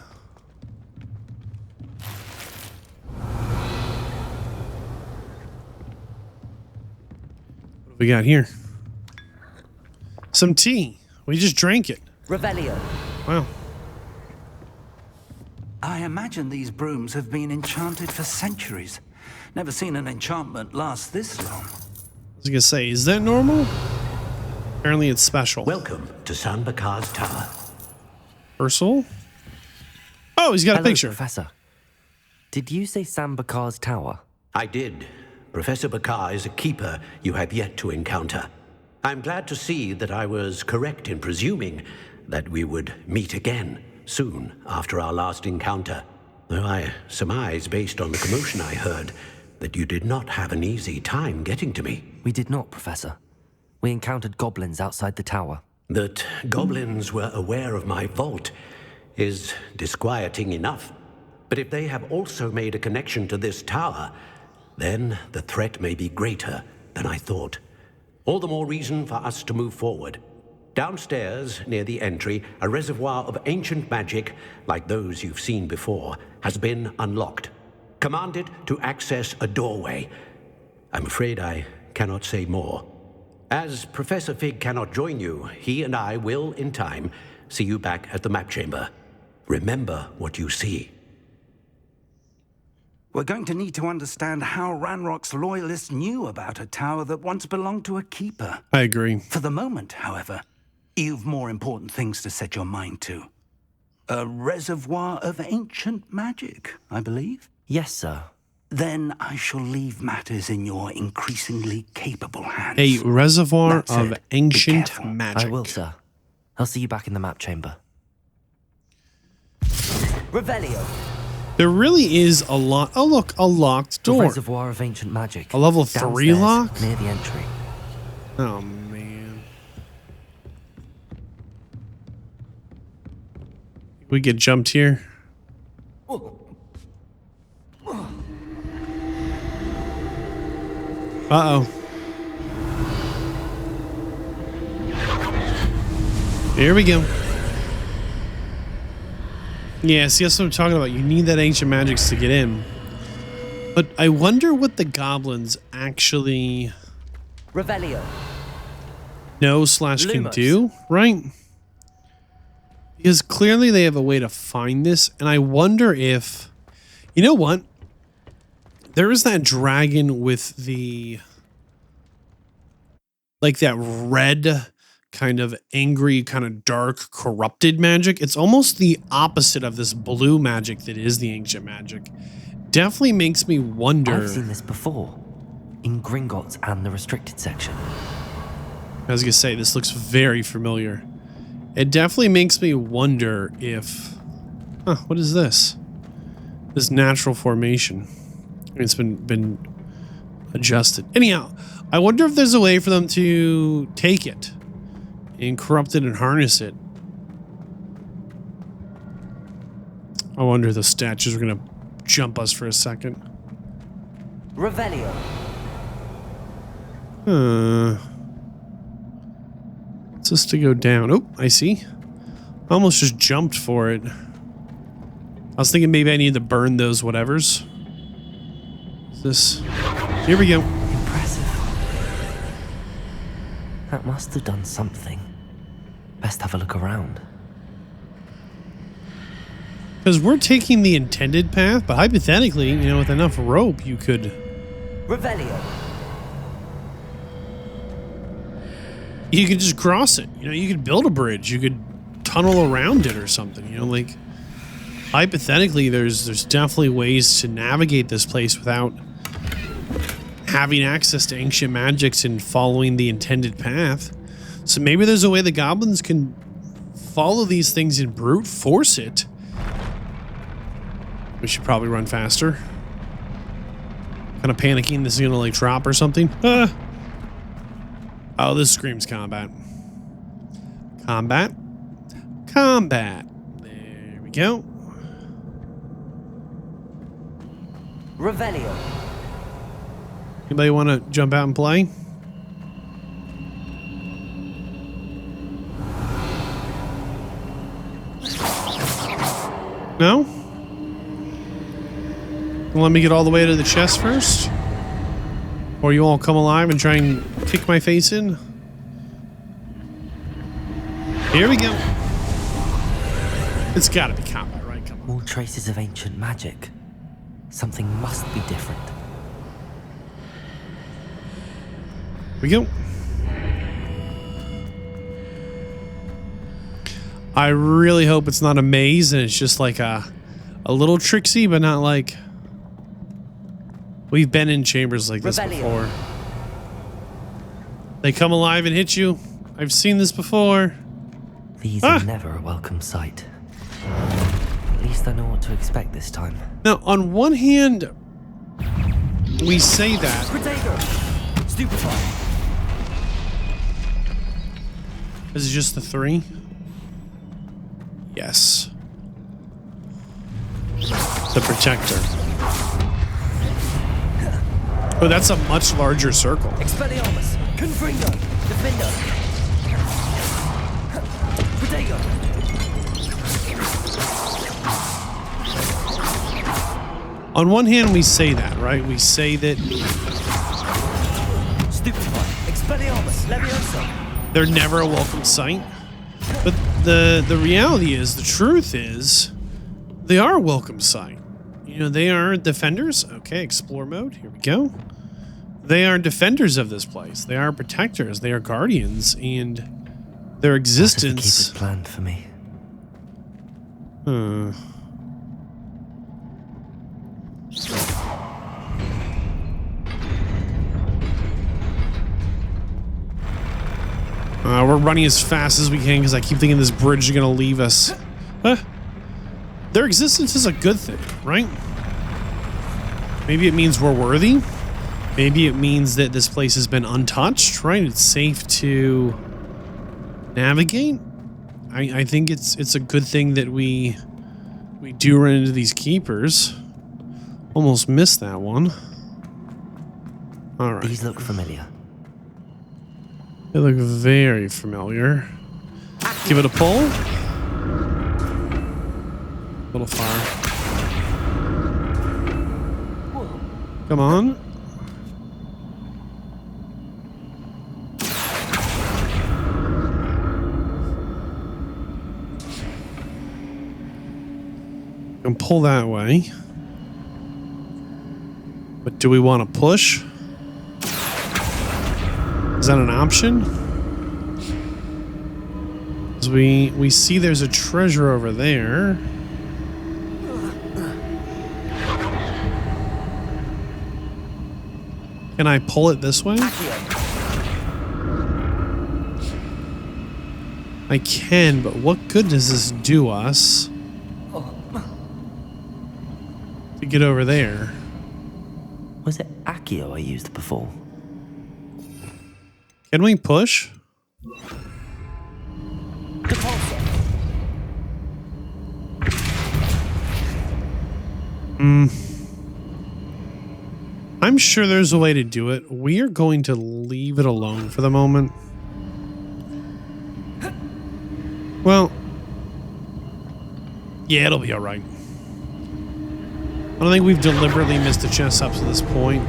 What do we got here? Some tea. We just drank it. Revelio. Wow. I imagine these brooms have been enchanted for centuries. Never seen an enchantment last this long. I was going to say, is that normal? Apparently it's special. Welcome to San Bakar's Tower. Ursula? Oh, he's got a picture. Professor. Did you say San Bakar's tower? I did. Professor Bakar is a keeper you have yet to encounter. I'm glad to see that I was correct in presuming that we would meet again soon after our last encounter. Though I surmise, based on the commotion I heard, that you did not have an easy time getting to me. We did not, Professor. We encountered goblins outside the tower. That goblins were aware of my vault is disquieting enough. But if they have also made a connection to this tower, then the threat may be greater than I thought. All the more reason for us to move forward. Downstairs, near the entry, a reservoir of ancient magic, like those you've seen before, has been unlocked. Commanded to access a doorway. I'm afraid I cannot say more. As Professor Fig cannot join you, he and I will, in time, see you back at the map chamber. Remember what you see. We're going to need to understand how Ranrock's loyalists knew about a tower that once belonged to a keeper. I agree. For the moment, however, you've more important things to set your mind to. A reservoir of ancient magic, I believe? Yes, sir. Then I shall leave matters in your increasingly capable hands. A reservoir That said, of ancient be careful. magic. I will, sir. I'll see you back in the map chamber. Revelio. There really is a lot. Oh, look, a locked The door. reservoir of ancient magic. A level 3 Downstairs, lock? near the entry. Oh, man. We get jumped here. Uh-oh. Here we go. Yeah, see, that's what I'm talking about. You need that ancient magics to get in. But I wonder what the goblins actually Revelio. know / can Lumos. do, right? Because clearly they have a way to find this, and I wonder if... You know what? There is that dragon with the... like that red... kind of angry, kind of dark, corrupted magic. It's almost the opposite of this blue magic that is the ancient magic. Definitely makes me wonder. I've seen this before. In Gringotts and the restricted section. I was going to say, this looks very familiar. It definitely makes me wonder if... Huh, what is this? This natural formation. It's been adjusted. Anyhow, I wonder if there's a way for them to take it and corrupt it and harness it. I wonder if the statues are going to jump us for a second. Revelio. It's just to go down. Oh, I see. I almost just jumped for it. I was thinking maybe I need to burn those whatevers. Is this... Here we go. Impressive. That must have done something. Best have a look around. Because we're taking the intended path, but hypothetically, you know, with enough rope, you could... Revelio. You could just cross it. You know, you could build a bridge. You could tunnel around it or something. You know, like... Hypothetically, there's definitely ways to navigate this place without having access to ancient magics and following the intended path. So maybe there's a way the goblins can follow these things and brute force it. We should probably run faster. Kind of panicking this is gonna like drop or something. Ah. Oh, this screams combat. Combat. Combat. There we go. Anybody want to jump out and play? No? Let me get all the way to the chest first? Or you all come alive and try and kick my face in? Here we go. It's gotta be combat, right? Come on. More traces of ancient magic. Something must be different. Here we go. I really hope it's not a maze and it's just like a little tricksy, but not like... We've been in chambers like this before. They come alive and hit you. I've seen this before. These are never a welcome sight. At least I know what to expect this time. Now, on one hand, we say that. Stupefy. Is it just the 3? Yes. The Protector. Oh, that's a much larger circle. Expelliarmus, Confringo, Defender, Protego. On one hand, we say that, right? We say that Stupefy, Expelliarmus, Leviosa. they're never a welcome sight. But the reality is, the truth is, they are a welcome sight. You know, they are defenders. Okay, explore mode. Here we go. They are defenders of this place. They are protectors. They are guardians, and their existence. Keep it planned for me. We're running as fast as we can because I keep thinking this bridge is going to leave us. Their existence is a good thing, right? Maybe it means we're worthy. Maybe it means that this place has been untouched, right? It's safe to navigate. I think it's a good thing that we do run into these keepers. Almost missed that one. All right. These look familiar. They look very familiar. Give it a pull. A little far. Come on. And pull that way. But do we want to push? Is that an option? Because we see there's a treasure over there. Can I pull it this way? I can, but what good does this do us to get over there? Was it Accio I used before? Can we push? I'm sure there's a way to do it. We are going to leave it alone for the moment. Well, yeah, it'll be all right. I don't think we've deliberately missed a chest up to this point.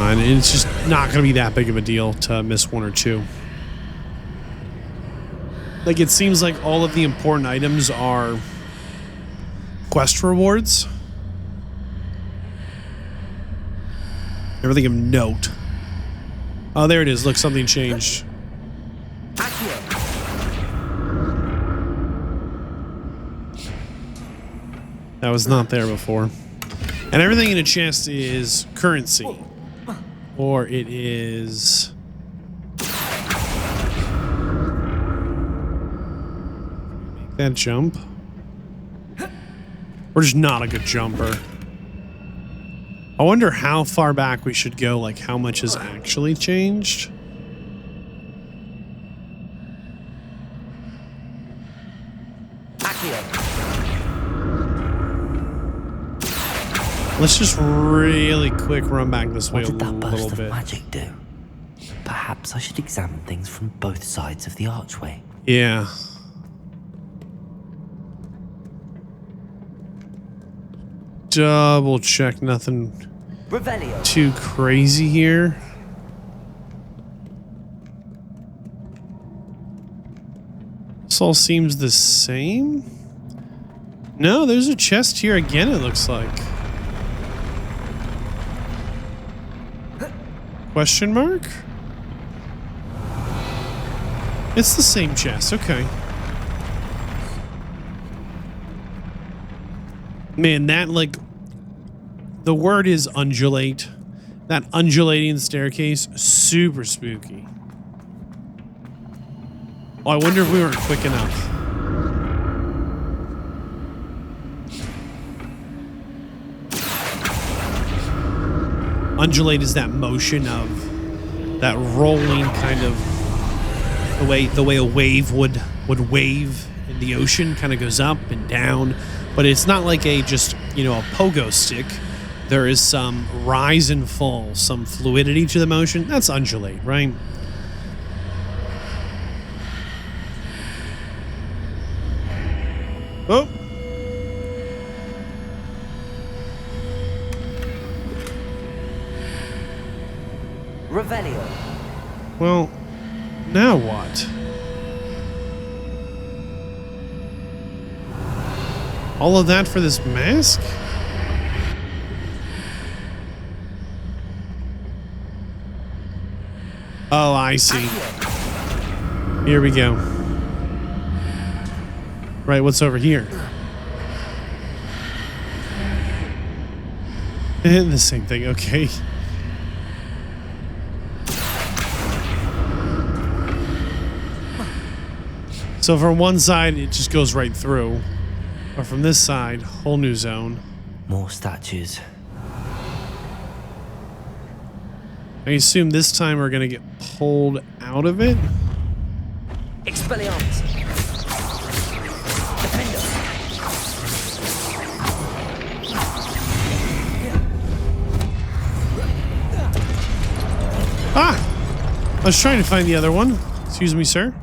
And it's just not going to be that big of a deal to miss one or two. Like, it seems like all of the important items are quest rewards. Everything of note. Oh, there it is. Look, something changed. That was not there before. And everything in a chest is currency. Or it is... Make that jump. We're just not a good jumper. I wonder how far back we should go, like how much has actually changed. Let's just really quick run back this way What a did that little burst of bit. magic do? Perhaps I should examine things from both sides of the archway. Yeah. Double check, nothing Revelio. too crazy here. This all seems the same. No, there's a chest here again, it looks like. Question mark? It's the same chest, okay. Man, that, like, the word is undulate. That undulating staircase, super spooky. Oh, I wonder if we weren't quick enough. Undulate is that motion of that rolling kind of the way a wave would wave in the ocean, kind of goes up and down, but it's not like a just, you know, a pogo stick. There is some rise and fall, some fluidity to the motion. That's undulate, right? Oh. Revelio. Well, now what? All of that for this mask? Oh, I see. Here we go. Right, what's over here? The same thing, okay. So from one side, it just goes right through. But from this side, whole new zone. More statues. I assume this time we're going to get pulled out of it. Expelliarmus. Defender. Ah! I was trying to find the other one. Excuse me, sir.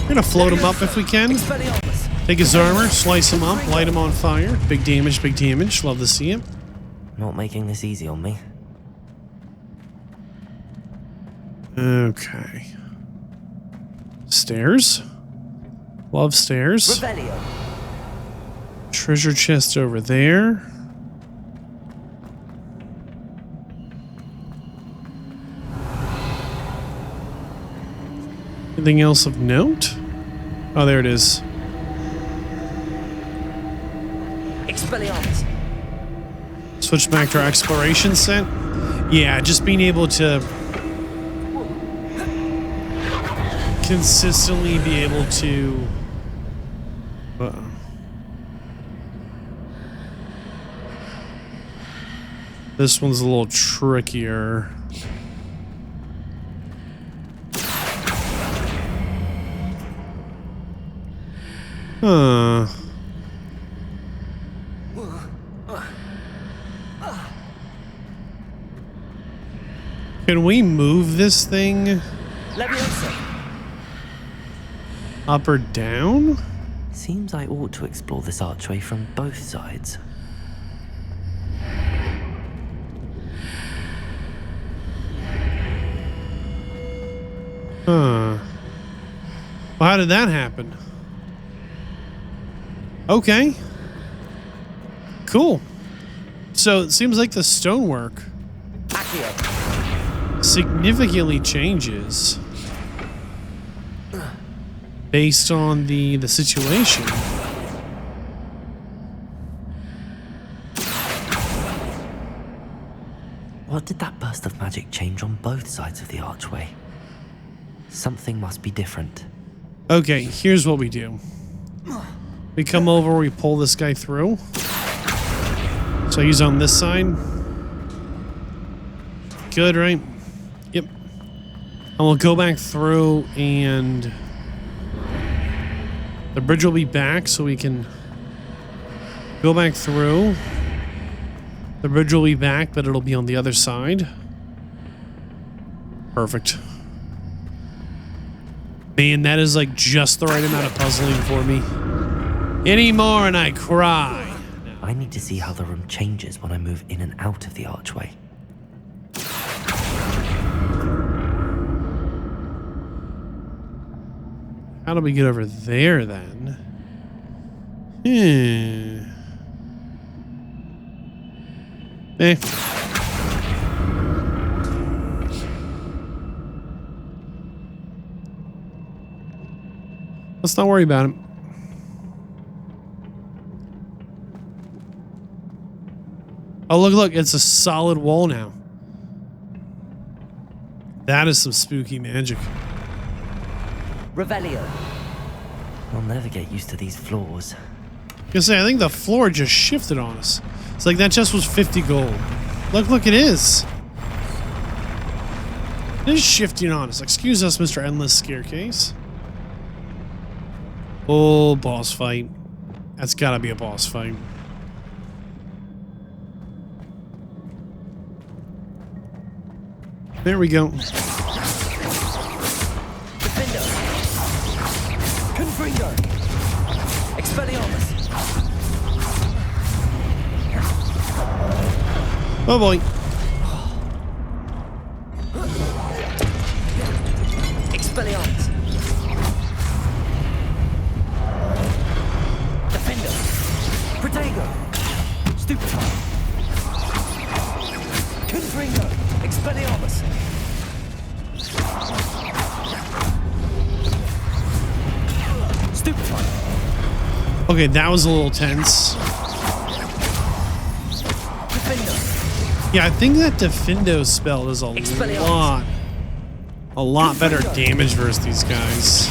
We're going to float him up if we can. Expelliarmus. Take his armor, slice him up, light him on fire. Big damage, big damage. Love to see it. Not making this easy on me. Okay. Stairs. Love stairs. Revelio. Treasure chest over there. Anything else of note? Oh, there it is. Expelliarmus. Switch back to our exploration set. Yeah, just being able to consistently be able to... Uh-oh. This one's a little trickier. Huh. Can we move this thing Leviosa. up or down? Seems I ought to explore this archway from both sides. Huh. Well, how did that happen? Okay. Cool. So it seems like the stonework Accio. significantly changes based on the situation. What did that burst of magic change on both sides of the archway? Something must be different. Okay, here's what we do. We come over, we pull this guy through. So he's on this side. Good, right? Yep. And we'll go back through and the bridge will be back so we can Go back through. The bridge will be back, but it'll be on the other side. Perfect. Man, that is like just the right amount of puzzling for me. Any more and I cry. I need to see how the room changes when I move in and out of the archway. How do we get over there then? Let's not worry about it. Oh, look, it's a solid wall now. That is some spooky magic. Revelio. I'll never get used to these floors. I think the floor just shifted on us. It's like that chest was 50 gold. Look, it is. It is shifting on us. Excuse us, Mr. Endless Scarecase. Oh, boss fight. That's gotta be a boss fight. There we go. Defender. Confringo. Expelliarmus. Oh boy. Expelliarmus. Defender. Protego. Stupefy. Confringo. Expelliarmus. Stupefy. Okay, that was a little tense. Yeah, I think that Defendo spell does a lot better damage versus these guys.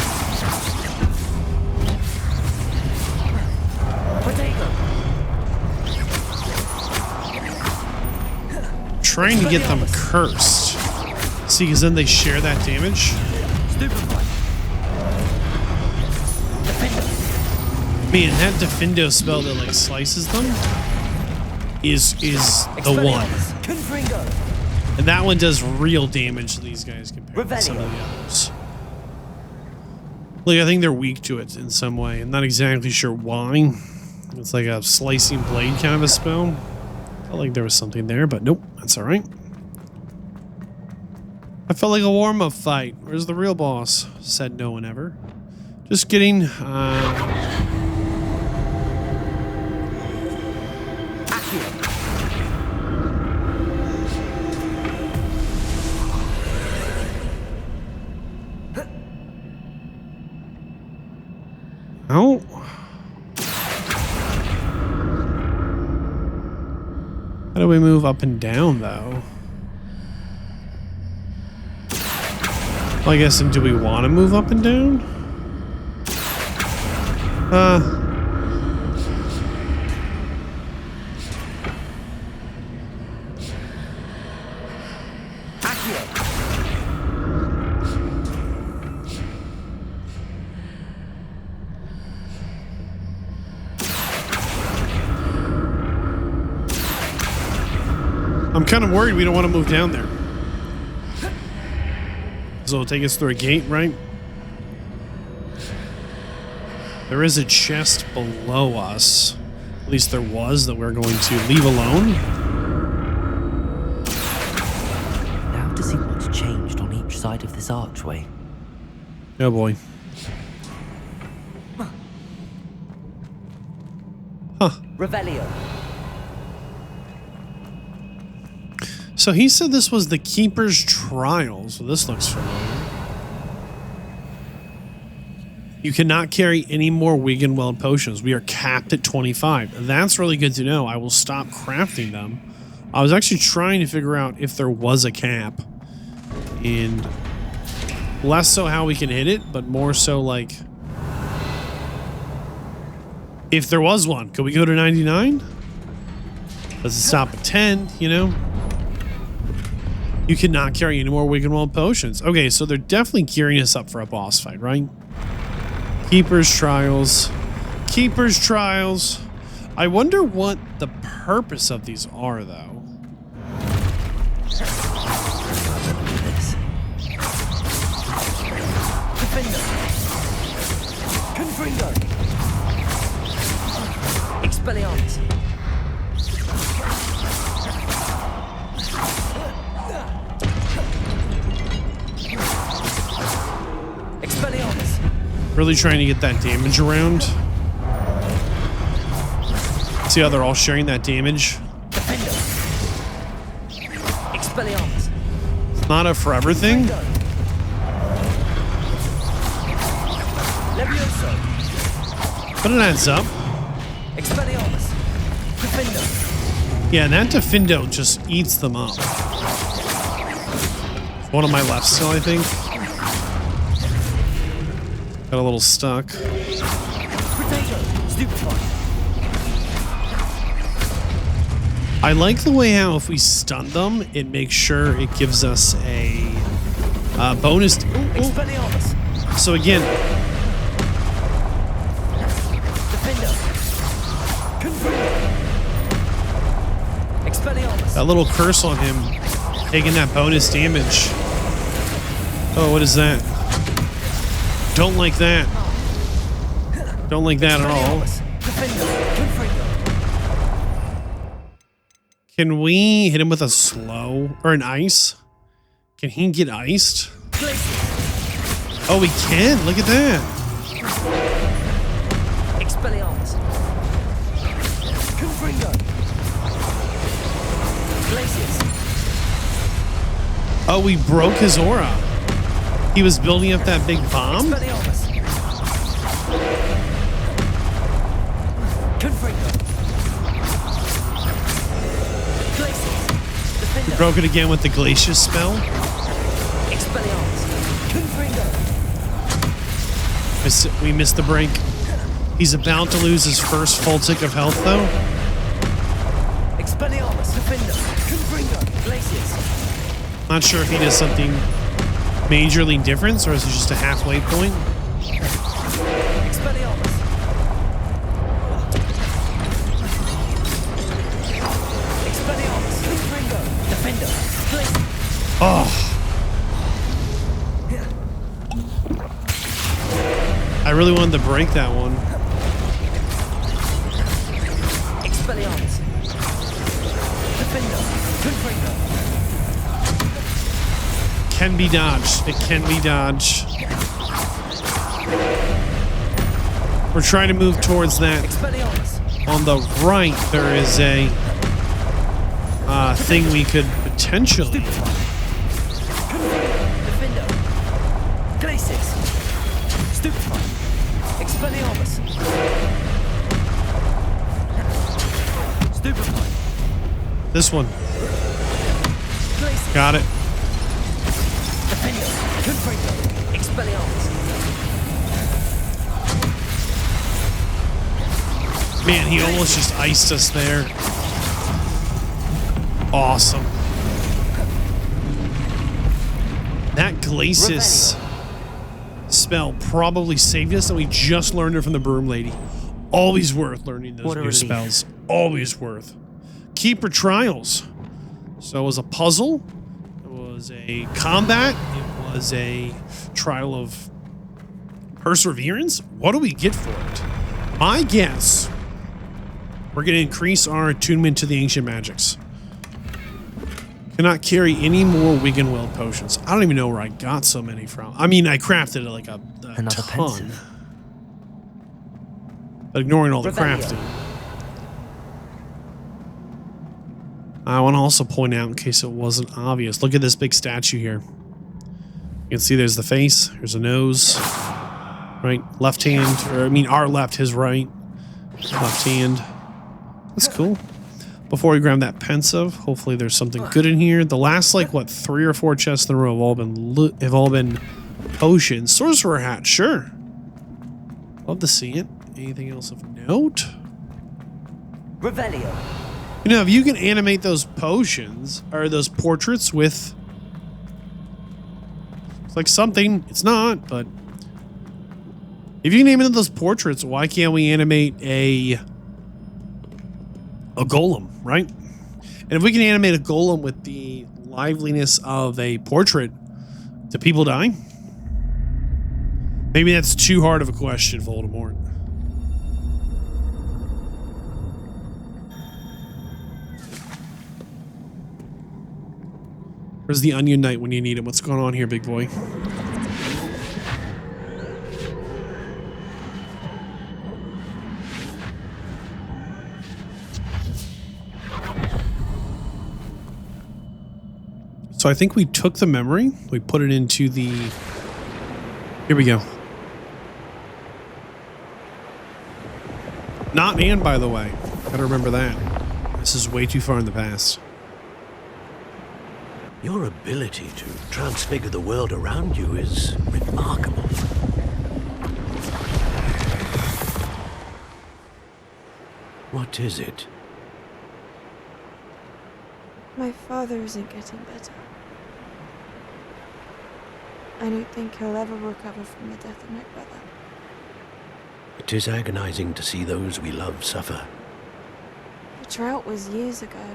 Trying to get them cursed. See, because then they share that damage. Man, that Defendo spell that like slices them is the one. And that one does real damage to these guys compared to some of the others. Like, I think they're weak to it in some way. I'm not exactly sure why. It's like a slicing blade kind of a spell. I felt like there was something there, but nope, that's alright. I felt like a warm-up fight. Where's the real boss? Said no one ever. Just kidding. Oh. How do we move up and down, though? Well, I guess, do we want to move up and down? I'm kind of worried we don't want to move down there. So it'll take us through a gate, right? There is a chest below us. At least there was, that we're going to leave alone. Now to see what's changed on each side of this archway. Oh boy. Huh. Revelio. So he said this was the Keeper's Trial, so this looks familiar. You cannot carry any more Wiggenweld potions. We are capped at 25. That's really good to know. I will stop crafting them. I was actually trying to figure out if there was a cap. And less so how we can hit it, but more so like... if there was one, could we go to 99? Does it stop at 10, you know? You cannot carry any more Wiggenweld potions. Okay, so they're definitely gearing us up for a boss fight, right? Keeper's Trials. Keeper's Trials. I wonder what the purpose of these are, though. This. Defender. Confringo. Expelliarmus. Expelliarmus. Really trying to get that damage around. See how they're all sharing that damage? Defender. Expelliarmus. It's not a forever thing. Levioso. But it adds up. Expelliarmus. Defender. Yeah, and that Defindo just eats them up. One on my left still, I think. Got a little stuck. Potato. Stupefy. I like the way how if we stun them, it makes sure it gives us a bonus. Expelliarmus. So again, Defender. Confringo. Expelliarmus. that little curse on him, taking that bonus damage. Oh, what is that? Don't like that. Don't like that at all. Defender. Confringo. Can we hit him with a slow or an ice? Can he get iced? Oh, we can. Look at that. Expelliarmus. Confringo. Glacius. Oh, we broke his aura. He was building up that big bomb. Expelliarmus. Confringo. Glacius. Defender. Broke it again with the Glacius spell. Expelliarmus. Confringo. We missed the break. He's about to lose his first full tick of health, though. Expelliarmus. Defender. Confringo. Glacius. Not sure if he does something majorly different, or is it just a halfway point? Expelliarmus. Expelliarmus. Confringo. Defender. Glacius. Oh. I really wanted to break that one. Expelliarmus. Defender. Confringo. Can be dodged. It can be dodged. We're trying to move towards that. Expelliarmus. On the right, there is a thing we could potentially. Defender. Glacius. Stupefy. Expelliarmus. Stupefy. This one. Glacius. Got it. Defender. Confringo. Expelliarmus. Man, he almost just iced us there. Awesome. That Glacis spell probably saved us, and we just learned it from the Broom Lady. Always worth learning those What a new relief. spells. Always worth. Keeper Trials. So it was a puzzle. It was a combat. It was a trial of perseverance. What do we get for it? My guess, we're going to increase our attunement to the ancient magics. Cannot carry any more Wig and Will potions. I don't even know where I got so many from. I mean, I crafted like a Another ton. pensive. But ignoring all the Revelio. crafting. I want to also point out, in case it wasn't obvious, look at this big statue here. You can see there's the face, here's a nose, right? Left hand, or I mean our left, his right. Left hand. That's cool. Before we grab that pensive, hopefully there's something good in here. The last, like, what, 3 or 4 chests in a row have all been potions. Sorcerer hat, sure. Love to see it. Anything else of note? Revelio. You know, if you can animate those potions, or those portraits with... It's like something. It's not, but... If you can animate those portraits, why can't we animate a a golem, right? And if we can animate a golem with the liveliness of a portrait, do people die? Maybe that's too hard of a question, Voldemort. Where's the Onion Knight when you need him? What's going on here, big boy? So I think we took the memory, we put it into the... Here we go. Not and, by the way. Gotta remember that. This is way too far in the past. Your ability to transfigure the world around you is remarkable. What is it? My father isn't getting better. I don't think he'll ever recover from the death of my brother. It is agonizing to see those we love suffer. The drought was years ago,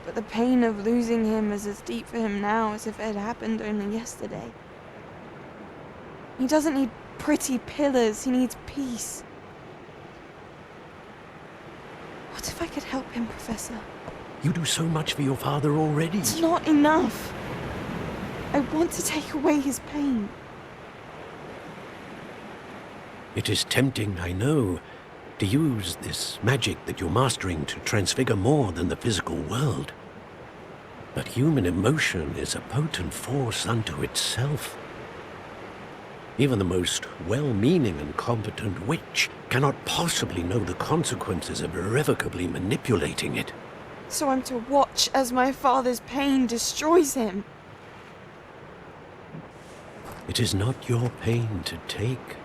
but the pain of losing him is as deep for him now as if it had happened only yesterday. He doesn't need pretty pillars, he needs peace. What if I could help him, Professor? You do so much for your father already. It's not enough. I want to take away his pain. It is tempting, I know, to use this magic that you're mastering to transfigure more than the physical world. But human emotion is a potent force unto itself. Even the most well-meaning and competent witch cannot possibly know the consequences of irrevocably manipulating it. So I'm to watch as my father's pain destroys him. It is not your pain to take.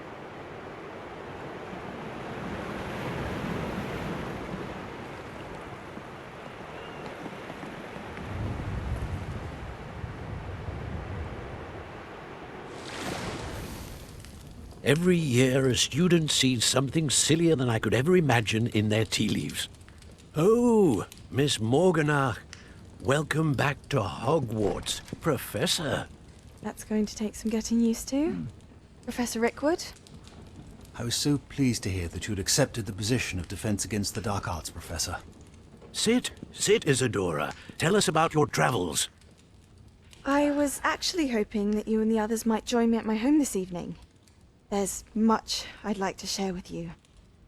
Every year, a student sees something sillier than I could ever imagine in their tea leaves. Oh, Miss Morganach, welcome back to Hogwarts, Professor. That's going to take some getting used to. Professor Rickwood? I was so pleased to hear that you'd accepted the position of Defense Against the Dark Arts, Professor. Sit, Isadora. Tell us about your travels. I was actually hoping that you and the others might join me at my home this evening. There's much I'd like to share with you.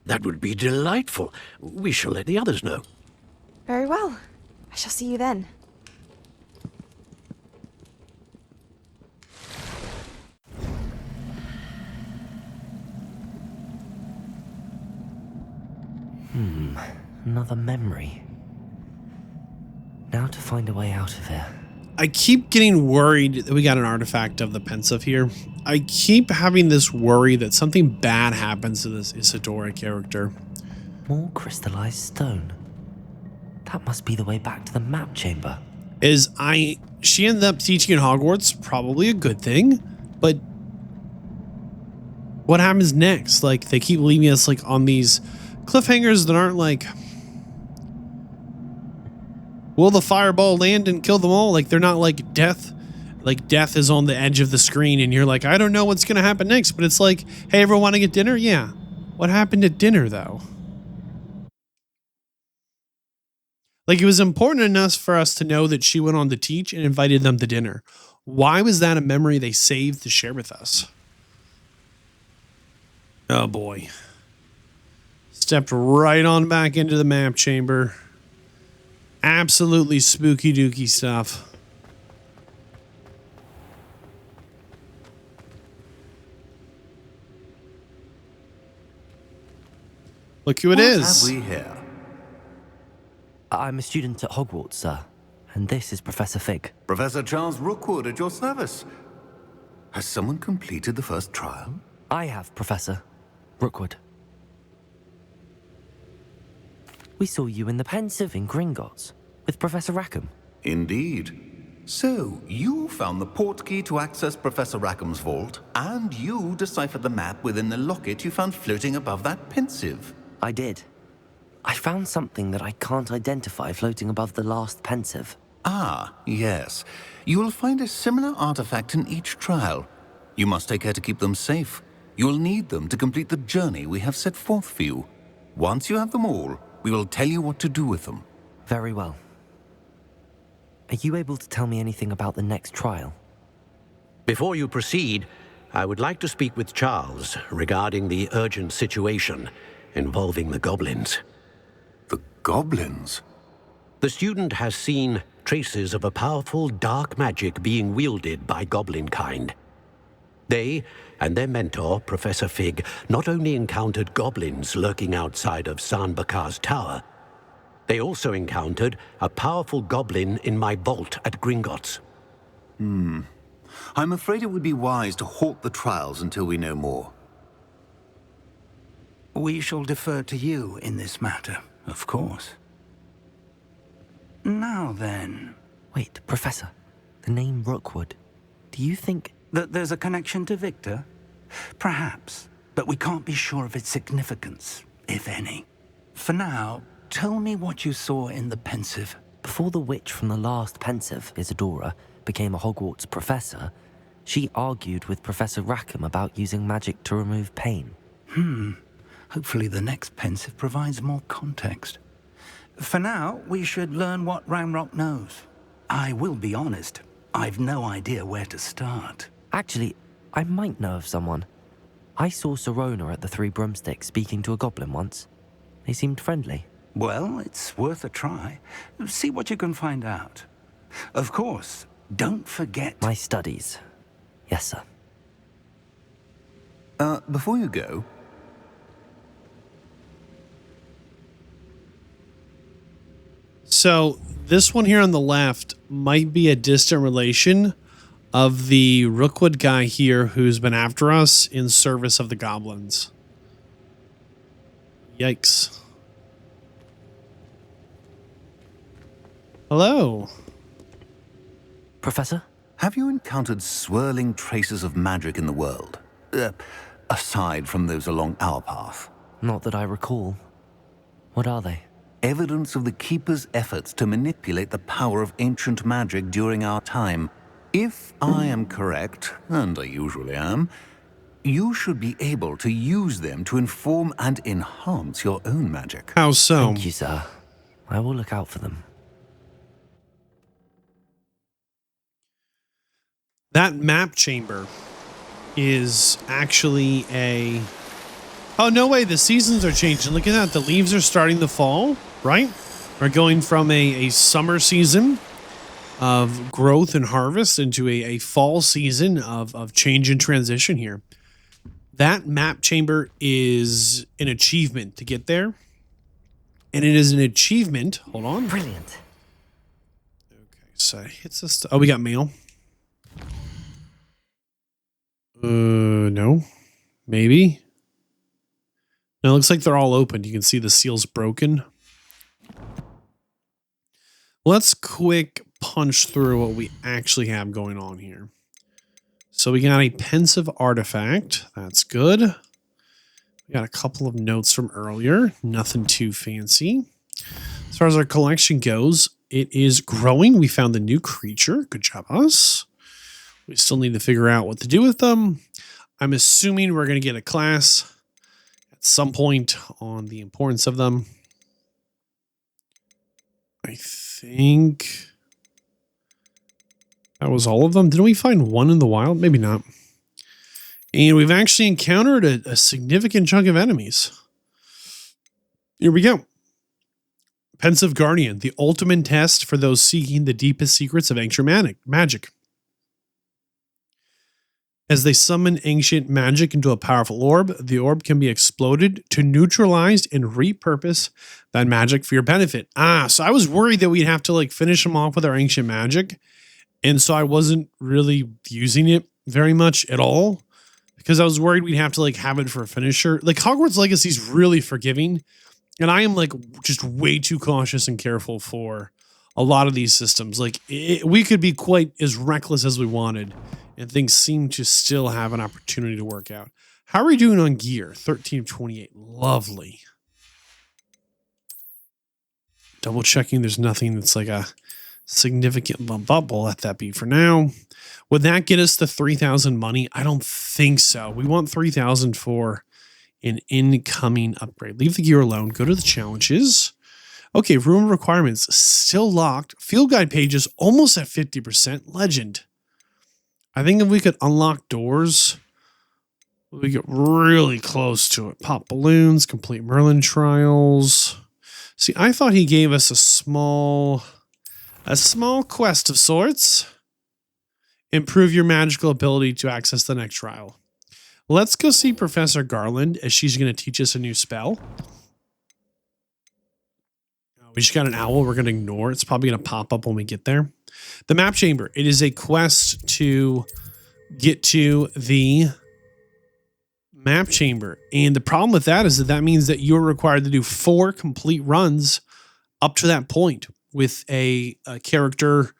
That would be delightful. We shall let the others know. Very well. I shall see you then. Another memory. Now to find a way out of here. I keep getting worried that we got an artifact of the pensive here. I keep having this worry that something bad happens to this Isadora character. More crystallized stone. That must be the way back to the map chamber. She ended up teaching in Hogwarts, probably a good thing, but what happens next? Like, they keep leaving us like on these cliffhangers that aren't like, will the fireball land and kill them all? Like, they're not like death. Like, death is on the edge of the screen and you're like, I don't know what's going to happen next. But it's like, hey, everyone want to get dinner? Yeah. What happened at dinner, though? Like, it was important enough for us to know that she went on to teach and invited them to dinner. Why was that a memory they saved to share with us? Oh, boy. Stepped right on back into the map chamber. Absolutely spooky dooky stuff. Look who it is. What have we here? I'm a student at Hogwarts, sir. And this is Professor Fig. Professor Charles Rookwood at your service. Has someone completed the first trial? I have, Professor Rookwood. We saw you in the Pensive in Gringotts with Professor Rackham. Indeed. So, you found the portkey to access Professor Rackham's vault, and you deciphered the map within the locket you found floating above that Pensive. I did. I found something that I can't identify floating above the last pensive. Ah, yes. You will find a similar artifact in each trial. You must take care to keep them safe. You will need them to complete the journey we have set forth for you. Once you have them all, we will tell you what to do with them. Very well. Are you able to tell me anything about the next trial? Before you proceed, I would like to speak with Charles regarding the urgent situation involving the goblins. The goblins? The student has seen traces of a powerful dark magic being wielded by goblin kind. They and their mentor, Professor Fig, not only encountered goblins lurking outside of San Bakar's tower, they also encountered a powerful goblin in my vault at Gringotts. I'm afraid it would be wise to halt the trials until we know more. We shall defer to you in this matter, of course. Now then... Wait, Professor. The name Rookwood. Do you think... that there's a connection to Victor? Perhaps, but we can't be sure of its significance, if any. For now, tell me what you saw in the pensive. Before the witch from the last pensive, Isadora, became a Hogwarts professor, she argued with Professor Rackham about using magic to remove pain. Hopefully the next pensive provides more context. For now, we should learn what Ranrock knows. I will be honest, I've no idea where to start. Actually, I might know of someone. I saw Sirona at the Three Broomsticks speaking to a goblin once. They seemed friendly. Well, it's worth a try. See what you can find out. Of course, don't forget... My studies. Yes, sir. Before you go... So this one here on the left might be a distant relation of the Rookwood guy here who's been after us in service of the goblins. Yikes. Hello. Professor? Have you encountered swirling traces of magic in the world? Aside from those along our path? Not that I recall. What are they? Evidence of the Keeper's efforts to manipulate the power of ancient magic during our time. If I am correct, and I usually am, you should be able to use them to inform and enhance your own magic. How so? Thank you, sir. I will look out for them. That map chamber is actually a... Oh, no way. The seasons are changing. Look at that. The leaves are starting to fall, right? We're going from a summer season of growth and harvest into a fall season of change and transition here. That map chamber is an achievement to get there. And it is an achievement. Hold on. Brilliant. Okay, so it hits us. Oh, we got mail. No. Maybe. No, it looks like they're all open. You can see the seal's broken. Let's quick punch through what we actually have going on here. So we got a pensive artifact. That's good. We got a couple of notes from earlier. Nothing too fancy. As far as our collection goes, it is growing. We found a new creature. Good job, us. We still need to figure out what to do with them. I'm assuming we're going to get a class at some point on the importance of them. I think that was all of them. Didn't we find one in the wild? Maybe not. And we've actually encountered a significant chunk of enemies. Here we go. Pensive Guardian, the ultimate test for those seeking the deepest secrets of ancient magic. As they summon ancient magic into a powerful orb, the orb can be exploded to neutralize and repurpose that magic for your benefit. So I was worried that we'd have to like finish them off with our ancient magic. And so I wasn't really using it very much at all because I was worried we'd have to like have it for a finisher. Like Hogwarts Legacy is really forgiving. And I am like just way too cautious and careful for a lot of these systems. Like we could be quite as reckless as we wanted. And things seem to still have an opportunity to work out. How are we doing on gear? 1328. Lovely. Double checking there's nothing that's like a significant bump up. We'll let that be for now. Would that get us to 3,000 money? I don't think so. We want 3,000 for an incoming upgrade. Leave the gear alone. Go to the challenges. Okay, room requirements still locked. Field guide pages almost at 50%. Legend. I think if we could unlock doors, we get really close to it. Pop balloons, complete Merlin trials. See, I thought he gave us a small quest of sorts. Improve your magical ability to access the next trial. Let's go see Professor Garland as she's going to teach us a new spell. We just got an owl we're going to ignore. It's probably going to pop up when we get there. The map chamber. It is a quest to get to the map chamber. And the problem with that is that means that you're required to do 4 complete runs up to that point with a character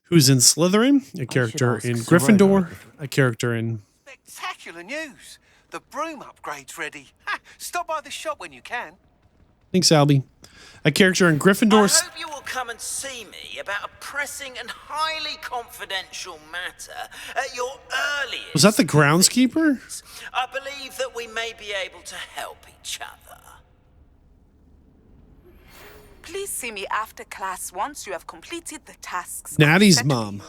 who's in Slytherin, a character in Gryffindor, a character in... Spectacular news! The broom upgrade's ready. Ha! Stop by the shop when you can. Thanks, Albie. A character in Gryffindor. I hope you will come and see me about a pressing and highly confidential matter at your earliest. Was that the groundskeeper? I believe that we may be able to help each other. Please see me after class once you have completed the tasks. Natty's mom.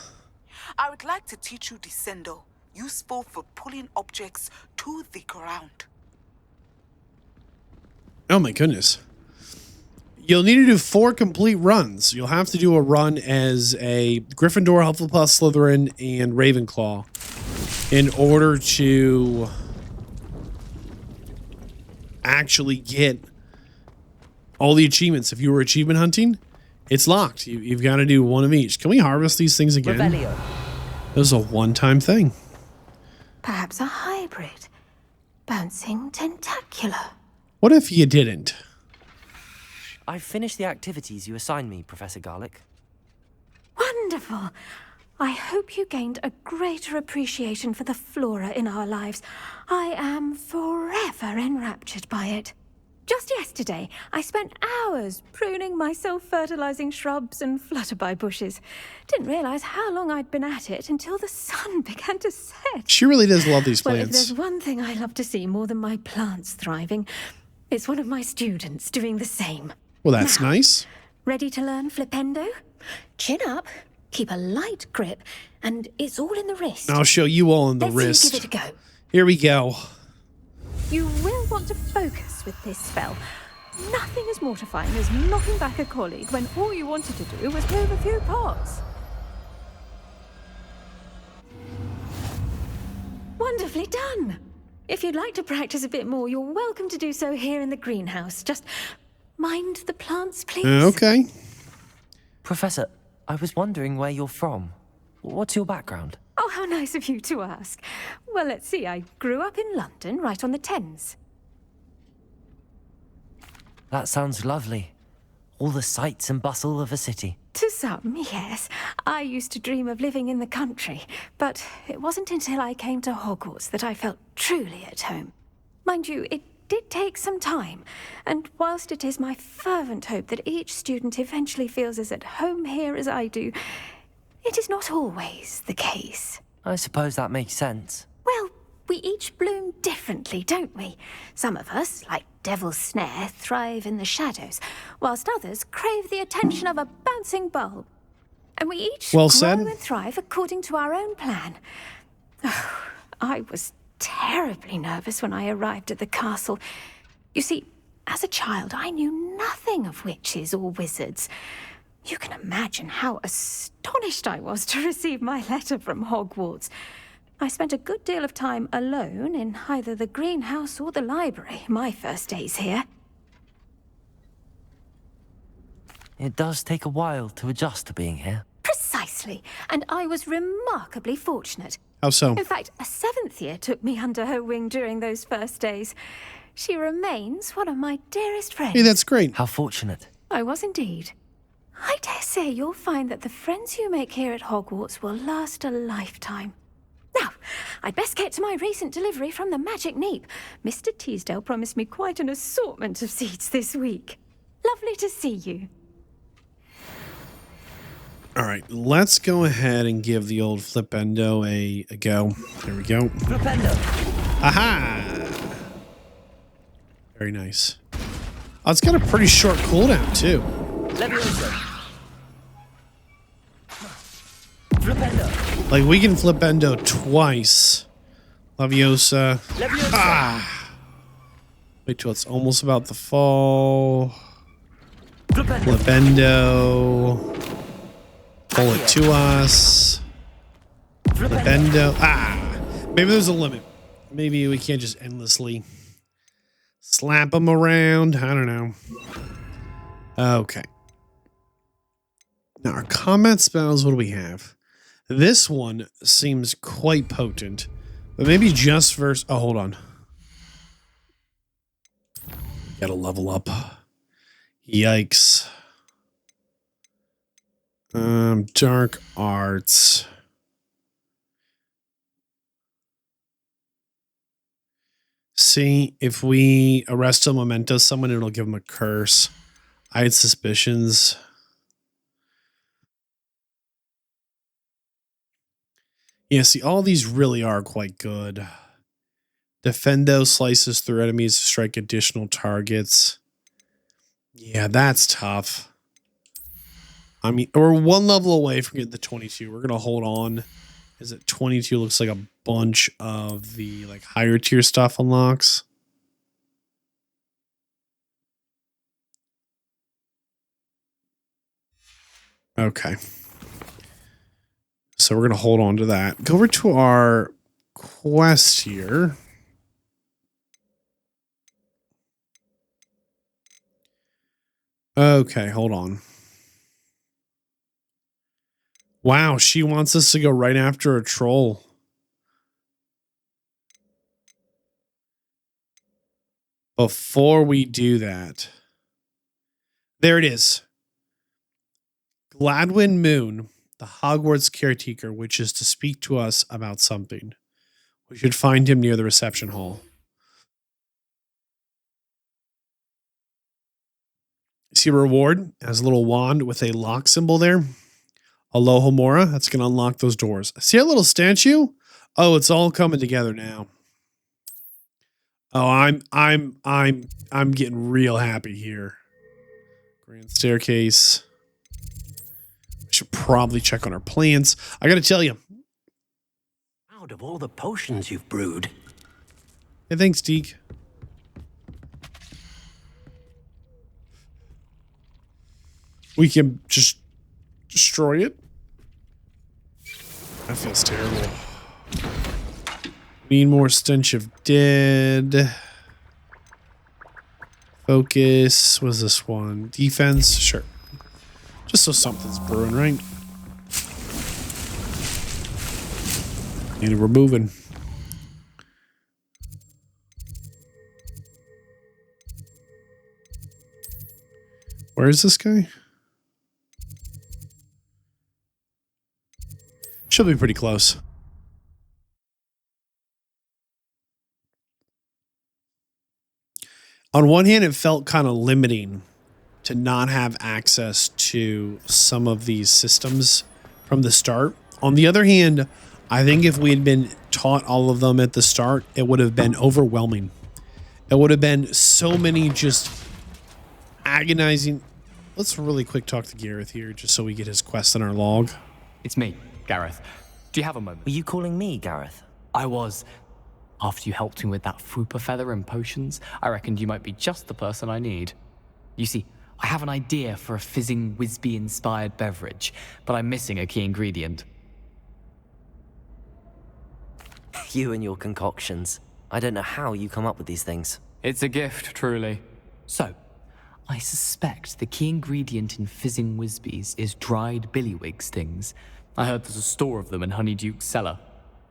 I would like to teach you descendo, useful for pulling objects to the ground. Oh my goodness. You'll need to do 4 complete runs. You'll have to do a run as a Gryffindor, Hufflepuff, Slytherin, and Ravenclaw in order to actually get all the achievements. If you were achievement hunting, it's locked. You've got to do 1 of each. Can we harvest these things again? Revelio. It was a one-time thing. Perhaps a hybrid. Bouncing tentacular. What if you didn't? I've finished the activities you assigned me, Professor Garlick. Wonderful. I hope you gained a greater appreciation for the flora in our lives. I am forever enraptured by it. Just yesterday, I spent hours pruning my self-fertilizing shrubs and flutterby bushes. Didn't realize how long I'd been at it until the sun began to set. She really does love these plants. Well, if there's one thing I love to see more than my plants thriving, it's one of my students doing the same. Well, that's now, nice. Ready to learn flipendo? Chin up, keep a light grip, and it's all in the wrist. I'll show you all in the Let's wrist. give it a go. Here we go. You will want to focus with this spell. Nothing as mortifying as knocking back a colleague when all you wanted to do was move a few parts. Wonderfully done. If you'd like to practice a bit more, you're welcome to do so here in the greenhouse. Just mind the plants, please. Okay. Professor, I was wondering where you're from. What's your background? Oh, how nice of you to ask. Well, let's see. I grew up in London, right on the Thames. That sounds lovely. All the sights and bustle of a city. To some, yes. I used to dream of living in the country, but it wasn't until I came to Hogwarts that I felt truly at home. Mind you, it did take some time, and whilst it is my fervent hope that each student eventually feels as at home here as I do, it is not always the case. I suppose that makes sense. Well, we each bloom differently, don't we? Some of us, like Devil's Snare, thrive in the shadows, whilst others crave the attention of a bouncing bulb. And we each grow and thrive according to our own plan. Oh, I was terribly nervous when I arrived at the castle. You see, as a child, I knew nothing of witches or wizards. You can imagine how astonished I was to receive my letter from Hogwarts. I spent a good deal of time alone in either the greenhouse or the library my first days here. It does take a while to adjust to being here. Precisely, and I was remarkably fortunate. How so? In fact, a 7th year took me under her wing during those first days. She remains one of my dearest friends. Hey, that's great. How fortunate. I was indeed. I dare say you'll find that the friends you make here at Hogwarts will last a lifetime. Now, I'd best get to my recent delivery from the Magic Neep. Mr. Teasdale promised me quite an assortment of seeds this week. Lovely to see you. All right, let's go ahead and give the old Flipendo a go. There we go. Flipendo. Aha! Very nice. Oh, it's got a pretty short cooldown, too. Leviosa. Flipendo. Like, we can Flipendo twice. Leviosa. Leviosa. Ah! Wait till it's almost about to fall. Flipendo. Pull it to us. Flipendo. Ah! Maybe there's a limit. Maybe we can't just endlessly slap them around. I don't know. Okay. Now, our combat spells, what do we have? This one seems quite potent. But maybe just versus... Oh, hold on. Gotta level up. Yikes. Dark arts. See, if we arrest a memento someone, it'll give them a curse. I had suspicions. Yeah, see, all these really are quite good. Defendo slices through enemies to strike additional targets. Yeah, that's tough. I mean, we're one level away from getting the 22. We're going to hold on. Is it 22? Looks like a bunch of the like higher tier stuff unlocks. Okay. So we're going to hold on to that. Go over to our quest here. Okay, hold on. Wow, she wants us to go right after a troll. Before we do that, there it is. Gladwin Moon, the Hogwarts caretaker, wishes to speak to us about something. We should find him near the reception hall. See a reward? It has a little wand with a lock symbol there. Alohomora, that's going to unlock those doors. See that little statue? Oh, it's all coming together now. Oh, I'm getting real happy here. Grand staircase. We should probably check on our plants. I got to tell you. Out of all the potions you've brewed. Hey, thanks, Deke. We can just destroy it. That feels terrible. Need more stench of dead. Focus. What is this one? Defense? Sure. Just so something's brewing, right? And we're moving. Where is this guy? Should be pretty close. On one hand, it felt kind of limiting to not have access to some of these systems from the start. On the other hand, I think if we had been taught all of them at the start, it would have been overwhelming. It would have been so many just agonizing. Let's really quick talk to Gareth here just so we get his quest in our log. It's me, Gareth. Do you have a moment? Were you calling me Gareth? I was. After you helped me with that Fupa feather and potions, I reckoned you might be just the person I need. You see, I have an idea for a fizzing Wisby-inspired beverage, but I'm missing a key ingredient. You and your concoctions. I don't know how you come up with these things. It's a gift, truly. So, I suspect the key ingredient in fizzing Wisbies is dried billywig stings. I heard there's a store of them in Honeyduke's cellar.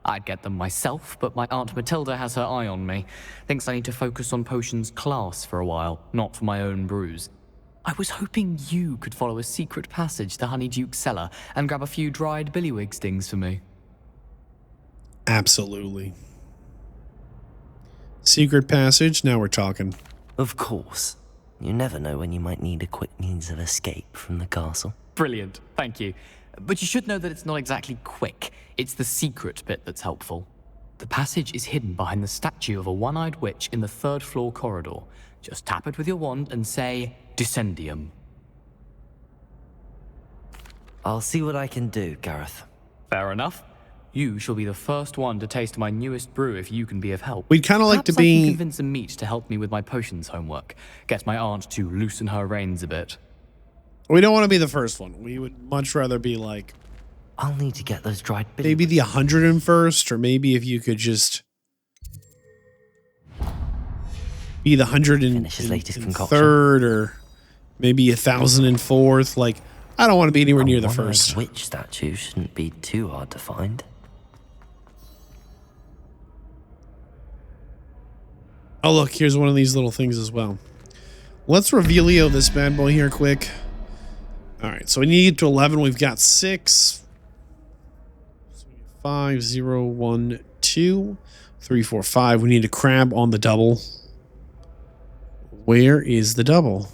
I'd get them myself, but my Aunt Matilda has her eye on me. Thinks I need to focus on potions class for a while, not for my own brews. I was hoping you could follow a secret passage to Honeyduke's cellar and grab a few dried billywig stings for me. Absolutely. Secret passage, now we're talking. Of course. You never know when you might need a quick means of escape from the castle. Brilliant, thank you. But you should know that it's not exactly quick. It's the secret bit that's helpful. The passage is hidden behind the statue of a one-eyed witch in the 3rd floor corridor. Just tap it with your wand and say, Descendium. I'll see what I can do, Gareth. Fair enough. You shall be the first one to taste my newest brew if you can be of help. We'd kind of like to Perhaps I can be... convince a meat to help me with my potions homework. Get my aunt to loosen her reins a bit. We don't want to be the first one. We would much rather be like... I'll need to get those dried billy. Maybe the 101st, or maybe if you could just... be the 103rd, or maybe 1004th. Like, I don't want to be anywhere near the first. Witch statue shouldn't be too hard to find. Oh, look, here's one of these little things as well. Let's revealio this bad boy here quick. All right, so we need to get to 11. We've got 6. 5, 0, 1, 2, 3, 4, 5. We need a crab on the double. Where is the double?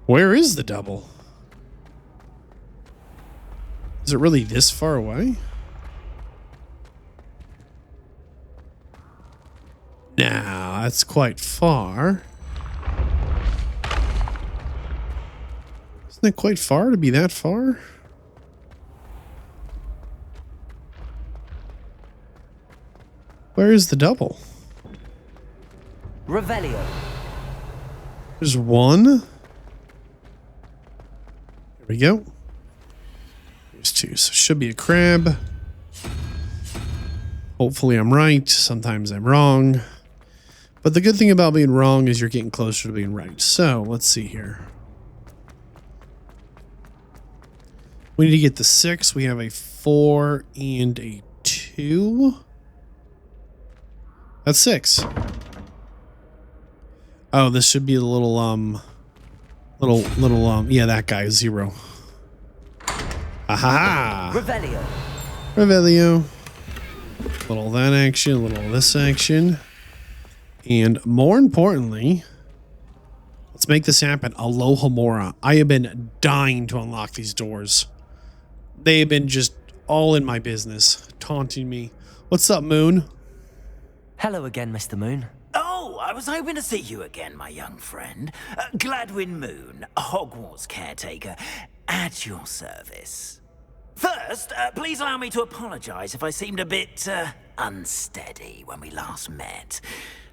Where is the double? Is it really this far away? Nah, that's quite far. Isn't it quite far to be that far? Where is the double? Revelio. There's one. Here we go. There's 2. So it should be a crab. Hopefully I'm right. Sometimes I'm wrong. But the good thing about being wrong is you're getting closer to being right. So let's see here. We need to get the 6. We have a 4 and a 2. That's 6. Oh, this should be a little, yeah, that guy is 0. Aha! Revelio. Revelio. Little of that action, little of this action. And more importantly, let's make this happen. Alohomora. I have been dying to unlock these doors. They have been just all in my business, taunting me. What's up, Moon? Hello again, Mr. Moon. Oh, I was hoping to see you again, my young friend. Gladwin Moon, Hogwarts caretaker, at your service. First, please allow me to apologize if I seemed a bit unsteady when we last met.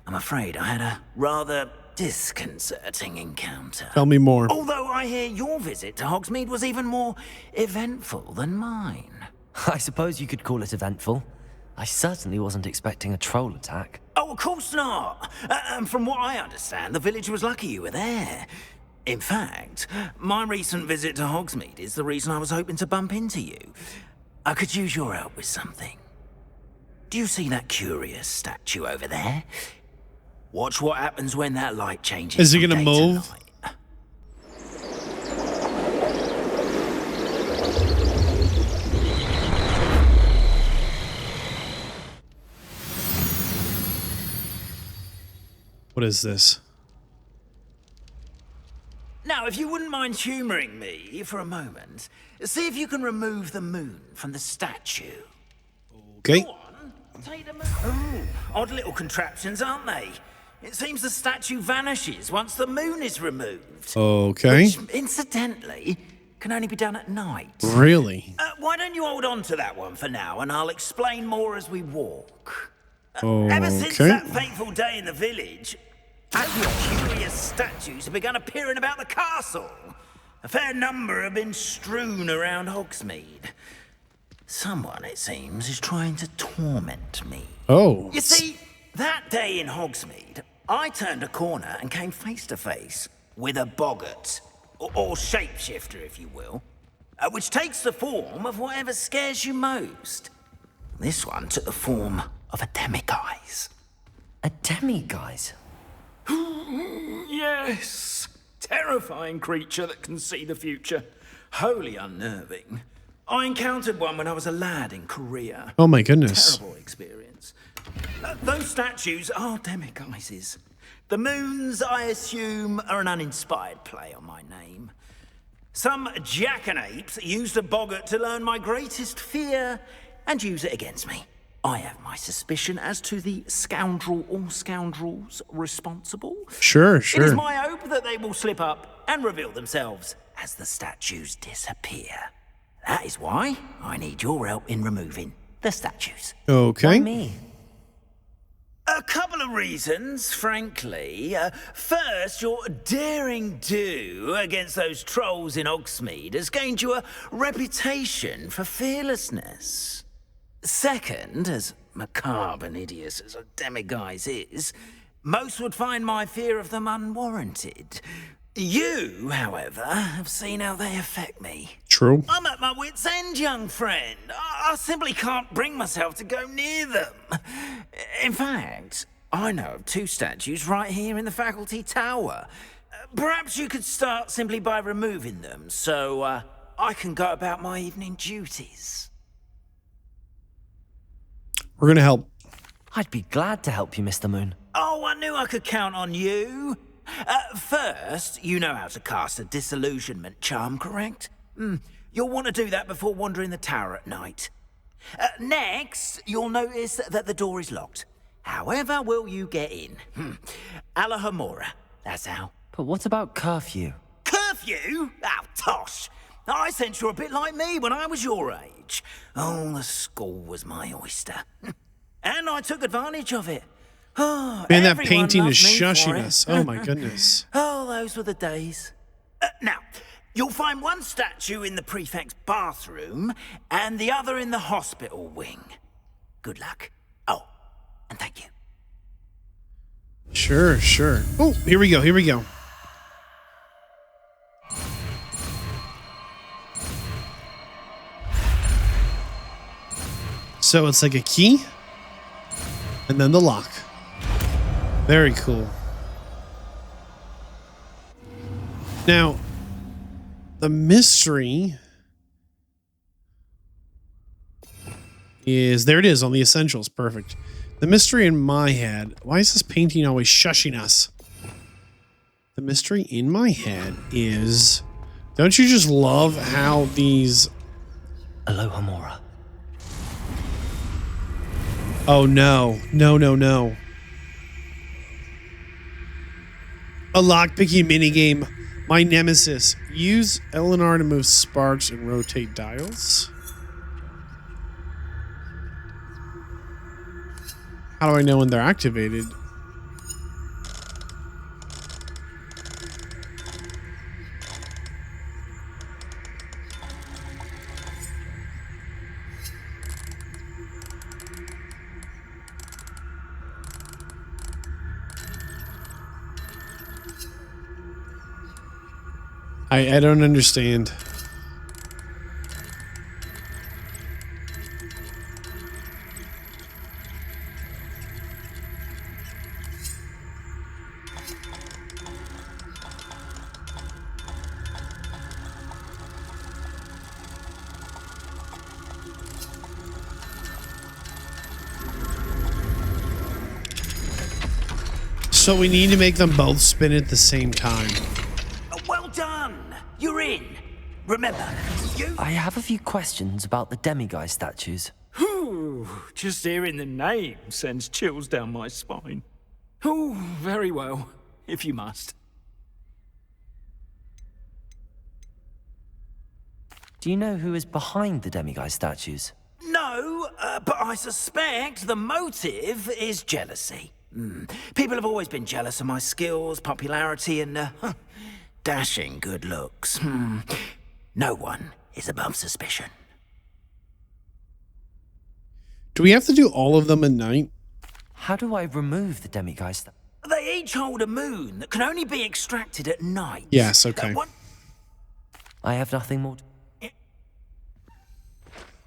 I'm afraid I had a rather disconcerting encounter. Tell me more. Although I hear your visit to Hogsmeade was even more eventful than mine. I suppose you could call it eventful. I certainly wasn't expecting a troll attack. Oh, of course not. And from what I understand, the village was lucky you were there. In fact, my recent visit to Hogsmeade is the reason I was hoping to bump into you. I could use your help with something. Do you see that curious statue over there? Watch what happens when that light changes. Is he gonna move? What is this? Now, if you wouldn't mind humoring me for a moment, see if you can remove the moon from the statue. Okay. Go on, take the moon. Oh, odd little contraptions, aren't they? It seems the statue vanishes once the moon is removed. Okay. Which, incidentally, can only be done at night. Really? Why don't you hold on to that one for now, and I'll explain more as we walk. Okay. Ever since that fateful day in the village, curious statues have begun appearing about the castle. A fair number have been strewn around Hogsmeade. Someone, it seems, is trying to torment me. Oh. You see, that day in Hogsmeade, I turned a corner and came face to face with a boggart, or shapeshifter, if you will, which takes the form of whatever scares you most. This one took the form of a demiguise. A demiguise? Yes. Terrifying creature that can see the future. Wholly unnerving. I encountered one when I was a lad in Korea. Oh my goodness. Terrible experience. Those statues are demiguises. The moons, I assume, are an uninspired play on my name. Some jackanapes used a boggart to learn my greatest fear and use it against me. I have my suspicion as to the scoundrel or scoundrels responsible. Sure. It is my hope that they will slip up and reveal themselves as the statues disappear. That is why I need your help in removing the statues. Okay. Why me? A couple of reasons, frankly. First, your daring do against those trolls in Hogsmeade has gained you a reputation for fearlessness. Second, as macabre and hideous as a demiguise is, most would find my fear of them unwarranted. You, however, have seen how they affect me. True. I'm at my wit's end, young friend. I simply can't bring myself to go near them. In fact, I know of 2 statues right here in the faculty tower. Perhaps you could start simply by removing them, so I can go about my evening duties. We're going to help. I'd be glad to help you, Mr. Moon. Oh, I knew I could count on you. First, you know how to cast a disillusionment charm, correct? You'll want to do that before wandering the tower at night. Next, you'll notice that the door is locked. However will you get in? Alahomora, that's how. But what about curfew? Curfew? Oh, tosh. I sense you're a bit like me when I was your age. Oh, the school was my oyster. And I took advantage of it. Oh, Man, that painting is shushing us. Oh my goodness. Oh, those were the days. Now, you'll find one statue in the prefect's bathroom and the other in the hospital wing. Good luck. Oh, and thank you. Sure. Oh, here we go. So it's like a key and then the lock. Very cool. Now, the mystery is, there it is on the essentials. Perfect. The mystery in my head, why is this painting always shushing us? The mystery in my head is, don't you just love how these... Alohomora. Oh no. A lockpicking minigame. My nemesis. Use Eleanor to move sparks and rotate dials. How do I know when they're activated? I don't understand. So we need to make them both spin at the same time. Well done. You're in. Remember, you... I have a few questions about the demiguise statues. Just hearing the name sends chills down my spine. Oh, very well, if you must. Do you know who is behind the demiguise statues? No, but I suspect the motive is jealousy. People have always been jealous of my skills, popularity, and dashing good looks. No one is above suspicion. Do we have to do all of them at night? How do I remove the demiguise? They each hold a moon that can only be extracted at night. Yes, okay. I have nothing more.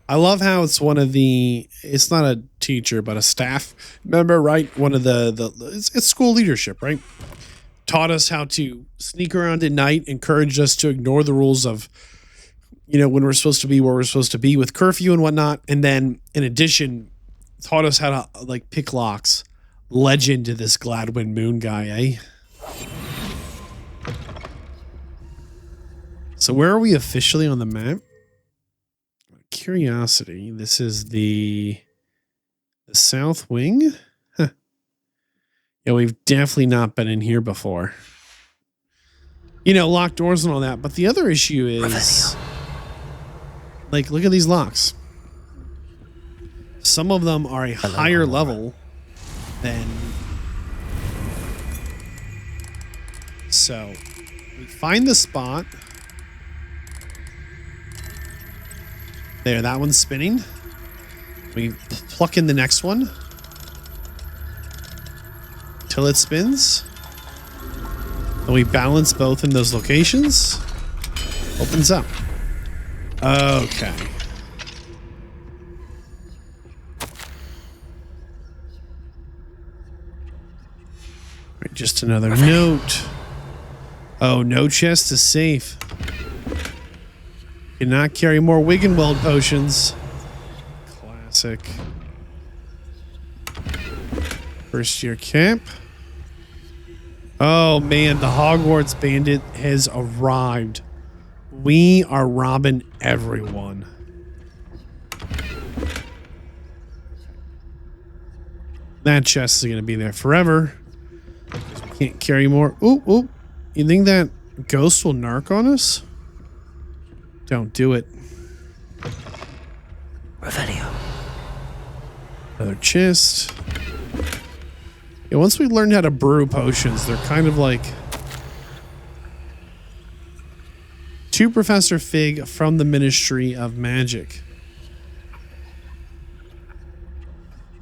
I love how it's one of the, it's not a teacher, but a staff member, right? One of it's school leadership, right? Taught us how to sneak around at night, encouraged us to ignore the rules of, you know, when we're supposed to be where we're supposed to be with curfew and whatnot. And then in addition, taught us how to like pick locks, legend to this Gladwin Moon guy, eh? So where are we officially on the map? Curiosity. This is the south wing. Huh. Yeah, we've definitely not been in here before. You know, locked doors and all that. But the other issue is, like, look at these locks. Some of them are a higher level than. So we find the spot. There, that one's spinning. We pluck in the next one till it spins. And we balance both in those locations. Opens up. Okay. Right, just another note. Oh, no chest is safe. Cannot carry more Wiggenweld potions. Classic. First year camp. Oh man, the Hogwarts bandit has arrived. We are robbing everyone. That chest is going to be there forever. We can't carry more. Ooh, ooh. You think that ghost will narc on us? Don't do it. Revelio. Another chest. Yeah, once we learn how to brew potions, they're kind of like to Professor Fig from the Ministry of Magic.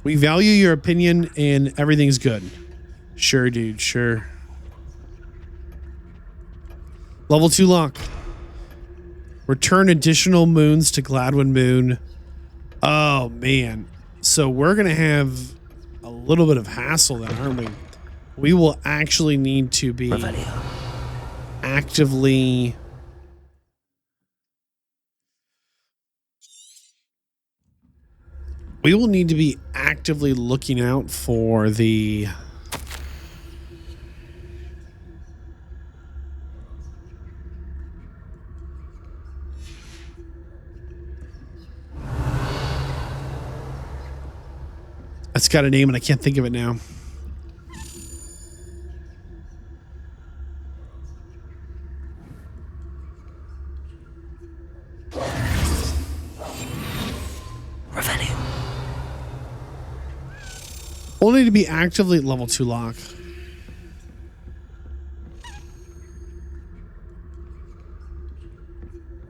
We value your opinion and everything's good. Sure, dude, sure. Level 2 lock. Return additional moons to Gladwin Moon. Oh, man. So we're going to have a little bit of hassle then, aren't we? We will actually need to be actively... We will need to be actively looking out for the... It's got a name and I can't think of it now. Revelio. We'll need to be actively at level 2 lock.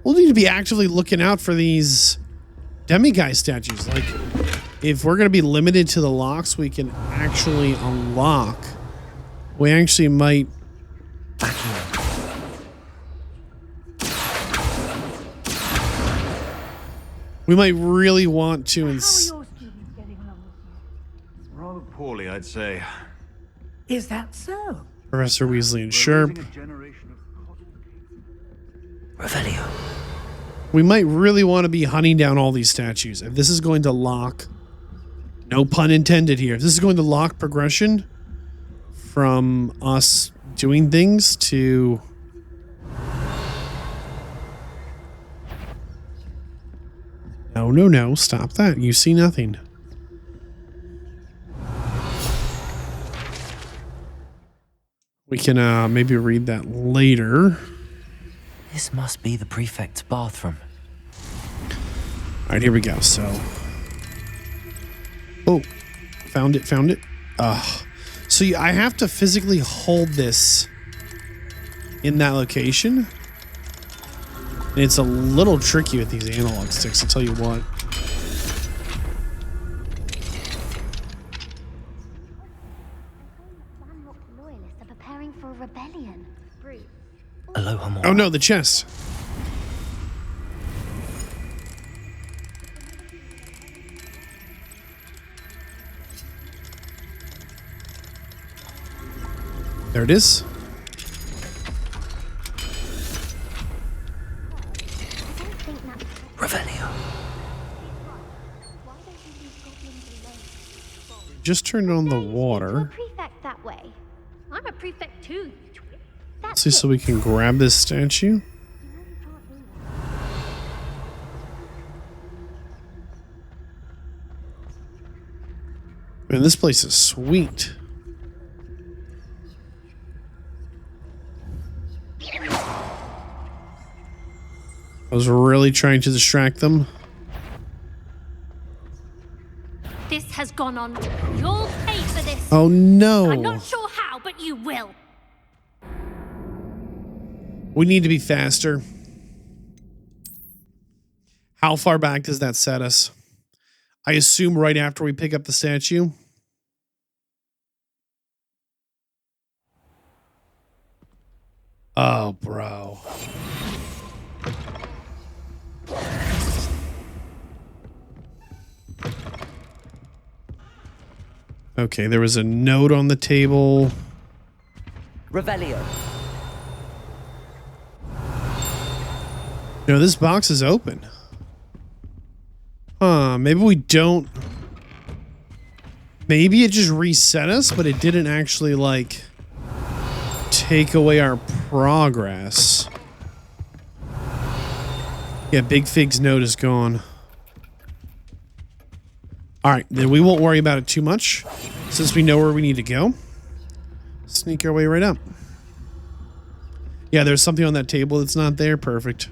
We'll need to be actively looking out for these demiguise statues. Like, if we're going to be limited to the locks we can actually unlock, we actually might... We might really want to... Rather poorly, I'd say. Is that so? Professor Weasley and Sherp. Revelio. We might really want to be hunting down all these statues. If this is going to lock... No pun intended here. If this is going to lock progression from us doing things to... No, no, no. Stop that. You see nothing. We can maybe read that later. This must be the prefect's bathroom. All right, here we go. So... Oh, found it, found it. So I have to physically hold this in that location. And it's a little tricky with these analog sticks, I'll tell you what. Loyalists are preparing for a rebellion. Aloha more. Oh no, the chest. There it is. Revelio. Just turned on the water. Prefect that way. I'm a prefect too. See, so we can grab this statue. Man, this place is sweet. I was really trying to distract them. This has gone on. You'll pay for this. Oh no. I'm not sure how, but you will. We need to be faster. How far back does that set us? I assume right after we pick up the statue. Oh, bro. Okay, there was a note on the table. Revelio. You know, this box is open. Huh, maybe we don't... Maybe it just reset us, but it didn't actually, like, take away our progress. Yeah, Big Fig's note is gone. Alright, then we won't worry about it too much, since we know where we need to go. Sneak our way right up. Yeah, there's something on that table that's not there. Perfect.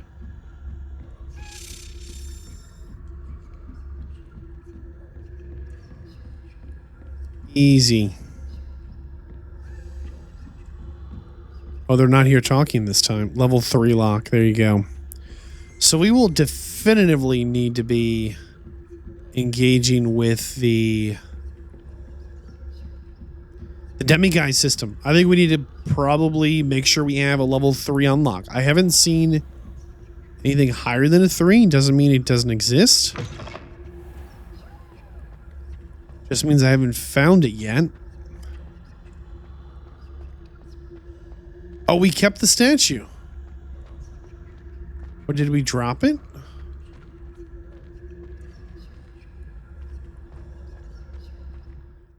Easy. Oh, they're not here talking this time. Level 3 lock. There you go. So we will definitively need to be engaging with the demiguise system. I think we need to probably make sure we have a level 3 unlock. I haven't seen anything higher than a 3. Doesn't mean it doesn't exist. Just means I haven't found it yet. Oh, we kept the statue. Or did we drop it?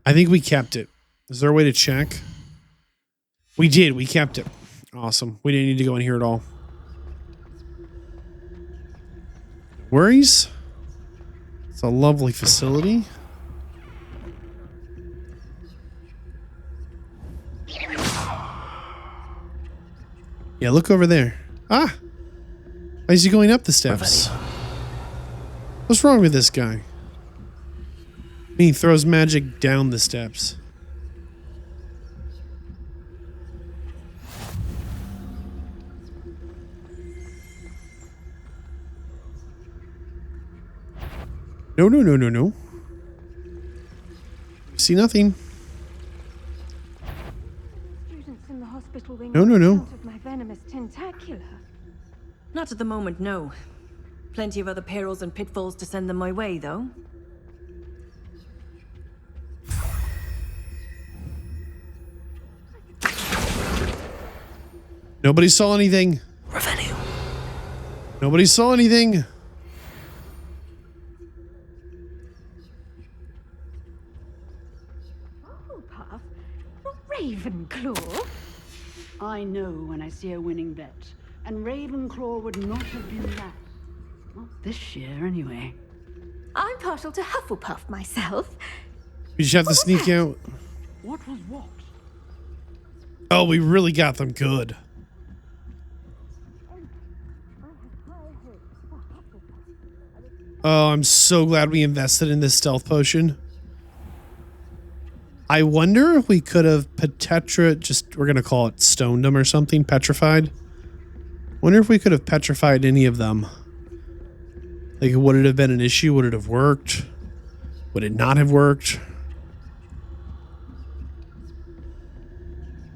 I think we kept it. Is there a way to check? We did. We kept it. Awesome. We didn't need to go in here at all. Worries? It's a lovely facility. Yeah, look over there. Ah! Why is he going up the steps? What's wrong with this guy? He throws magic down the steps. No, no, no, no, no. See nothing. In the hospital wing No, no, no. Of my venomous tentacular. Not at the moment, no. Plenty of other perils and pitfalls to send them my way, though. Nobody saw anything. Revelio. Nobody saw anything. Hufflepuff? Not Ravenclaw? I know when I see a winning bet, and Ravenclaw would not have been that. Not this year, anyway. I'm partial to Hufflepuff myself. We just have to sneak out. What was what? Oh, we really got them good. Oh, I'm so glad we invested in this stealth potion. I wonder if we could have we're going to call it stoned them or something, petrified. Wonder if we could have petrified any of them. Like, would it have been an issue? Would it have worked? Would it not have worked?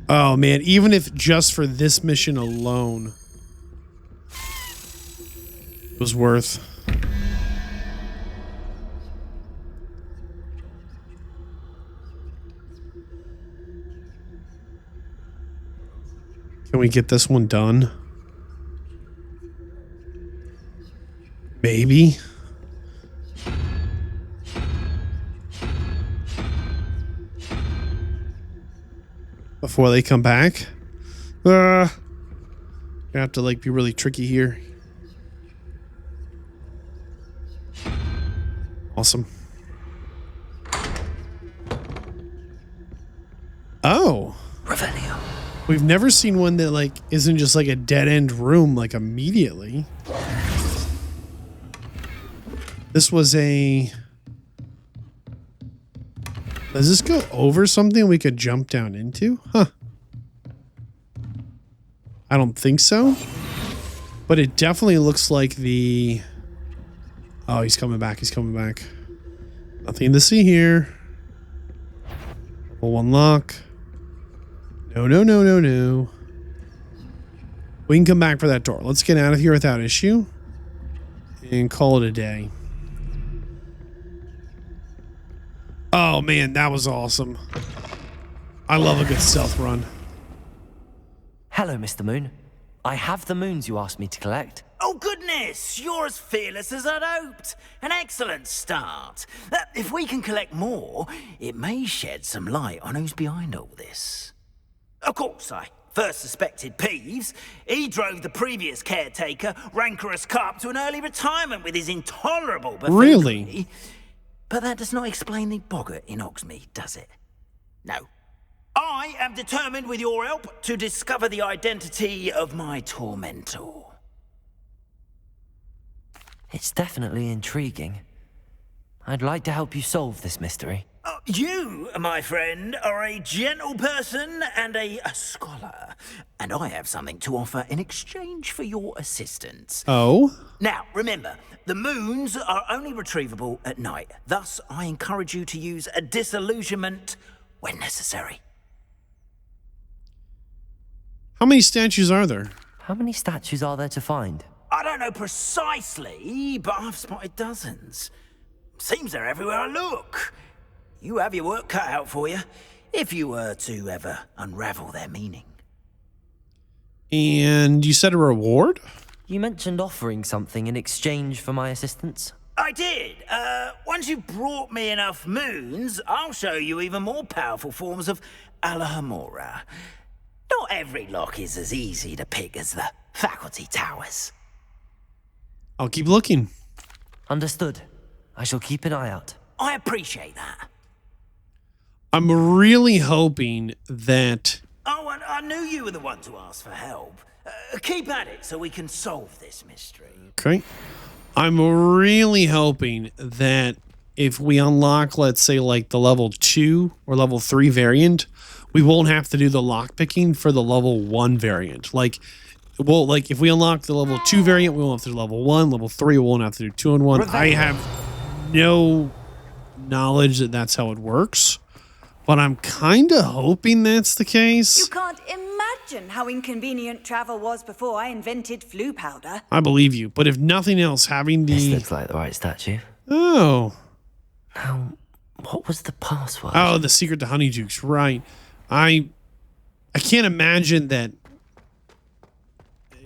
Oh man, even if just for this mission alone it was worth. Can we get this one done? Maybe. before they come back. Gonna have to like be really tricky here. Awesome. Oh. Revelio. We've never seen one that like isn't just like a dead end room like immediately. This was a... Does this go over something we could jump down into? Huh. I don't think so. But it definitely looks like the... Oh, he's coming back. He's coming back. Nothing to see here. Level 1 lock. No, no, no, no, no. We can come back for that door. Let's get out of here without issue. And call it a day. Oh, man, that was awesome. I love a good stealth run. Hello, Mr. Moon. I have the moons you asked me to collect. Oh, goodness! You're as fearless as I'd hoped. An excellent start. If we can collect more, it may shed some light on who's behind all this. Of course, I first suspected Peeves. He drove the previous caretaker, Rancorous Carp, to an early retirement with his intolerable buffoonery. Really? But that does not explain the boggart in Oxmead, does it? No. I am determined, with your help, to discover the identity of my tormentor. It's definitely intriguing. I'd like to help you solve this mystery. You, my friend, are a gentle person and a scholar, and I have something to offer in exchange for your assistance. Oh? Now, remember, the moons are only retrievable at night. Thus, I encourage you to use a disillusionment when necessary. How many statues are there? How many statues are there to find? I don't know precisely, but I've spotted dozens. Seems they're everywhere I look. You have your work cut out for you, if you were to ever unravel their meaning. And you said a reward? You mentioned offering something in exchange for my assistance. I did. Once you've brought me enough moons, I'll show you even more powerful forms of Alahamora. Not every lock is as easy to pick as the faculty towers. I'll keep looking. Understood. I shall keep an eye out. I appreciate that. I'm really hoping that... Oh, and I knew you were the one to ask for help. Keep at it so we can solve this mystery. Okay. I'm really hoping that if we unlock, let's say, like the level 2 or level 3 variant, we won't have to do the lockpicking for the level 1 variant. Like, well, like if we unlock the level 2 variant, we won't have to do level 1. Level 3, we won't have to do 2 and 1. I have no knowledge that that's how it works, but I'm kind of hoping that's the case. You can't imagine how inconvenient travel was before I invented flu powder. I believe you, but if nothing else, having the... This looks like the right statue. Oh. Now, what was the password? Oh, the secret to Honeydukes, right. I can't imagine that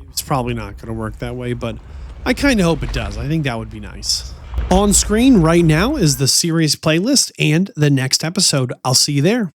it's probably not going to work that way, but I kind of hope it does. I think that would be nice. On screen right now is the series playlist and the next episode. I'll see you there.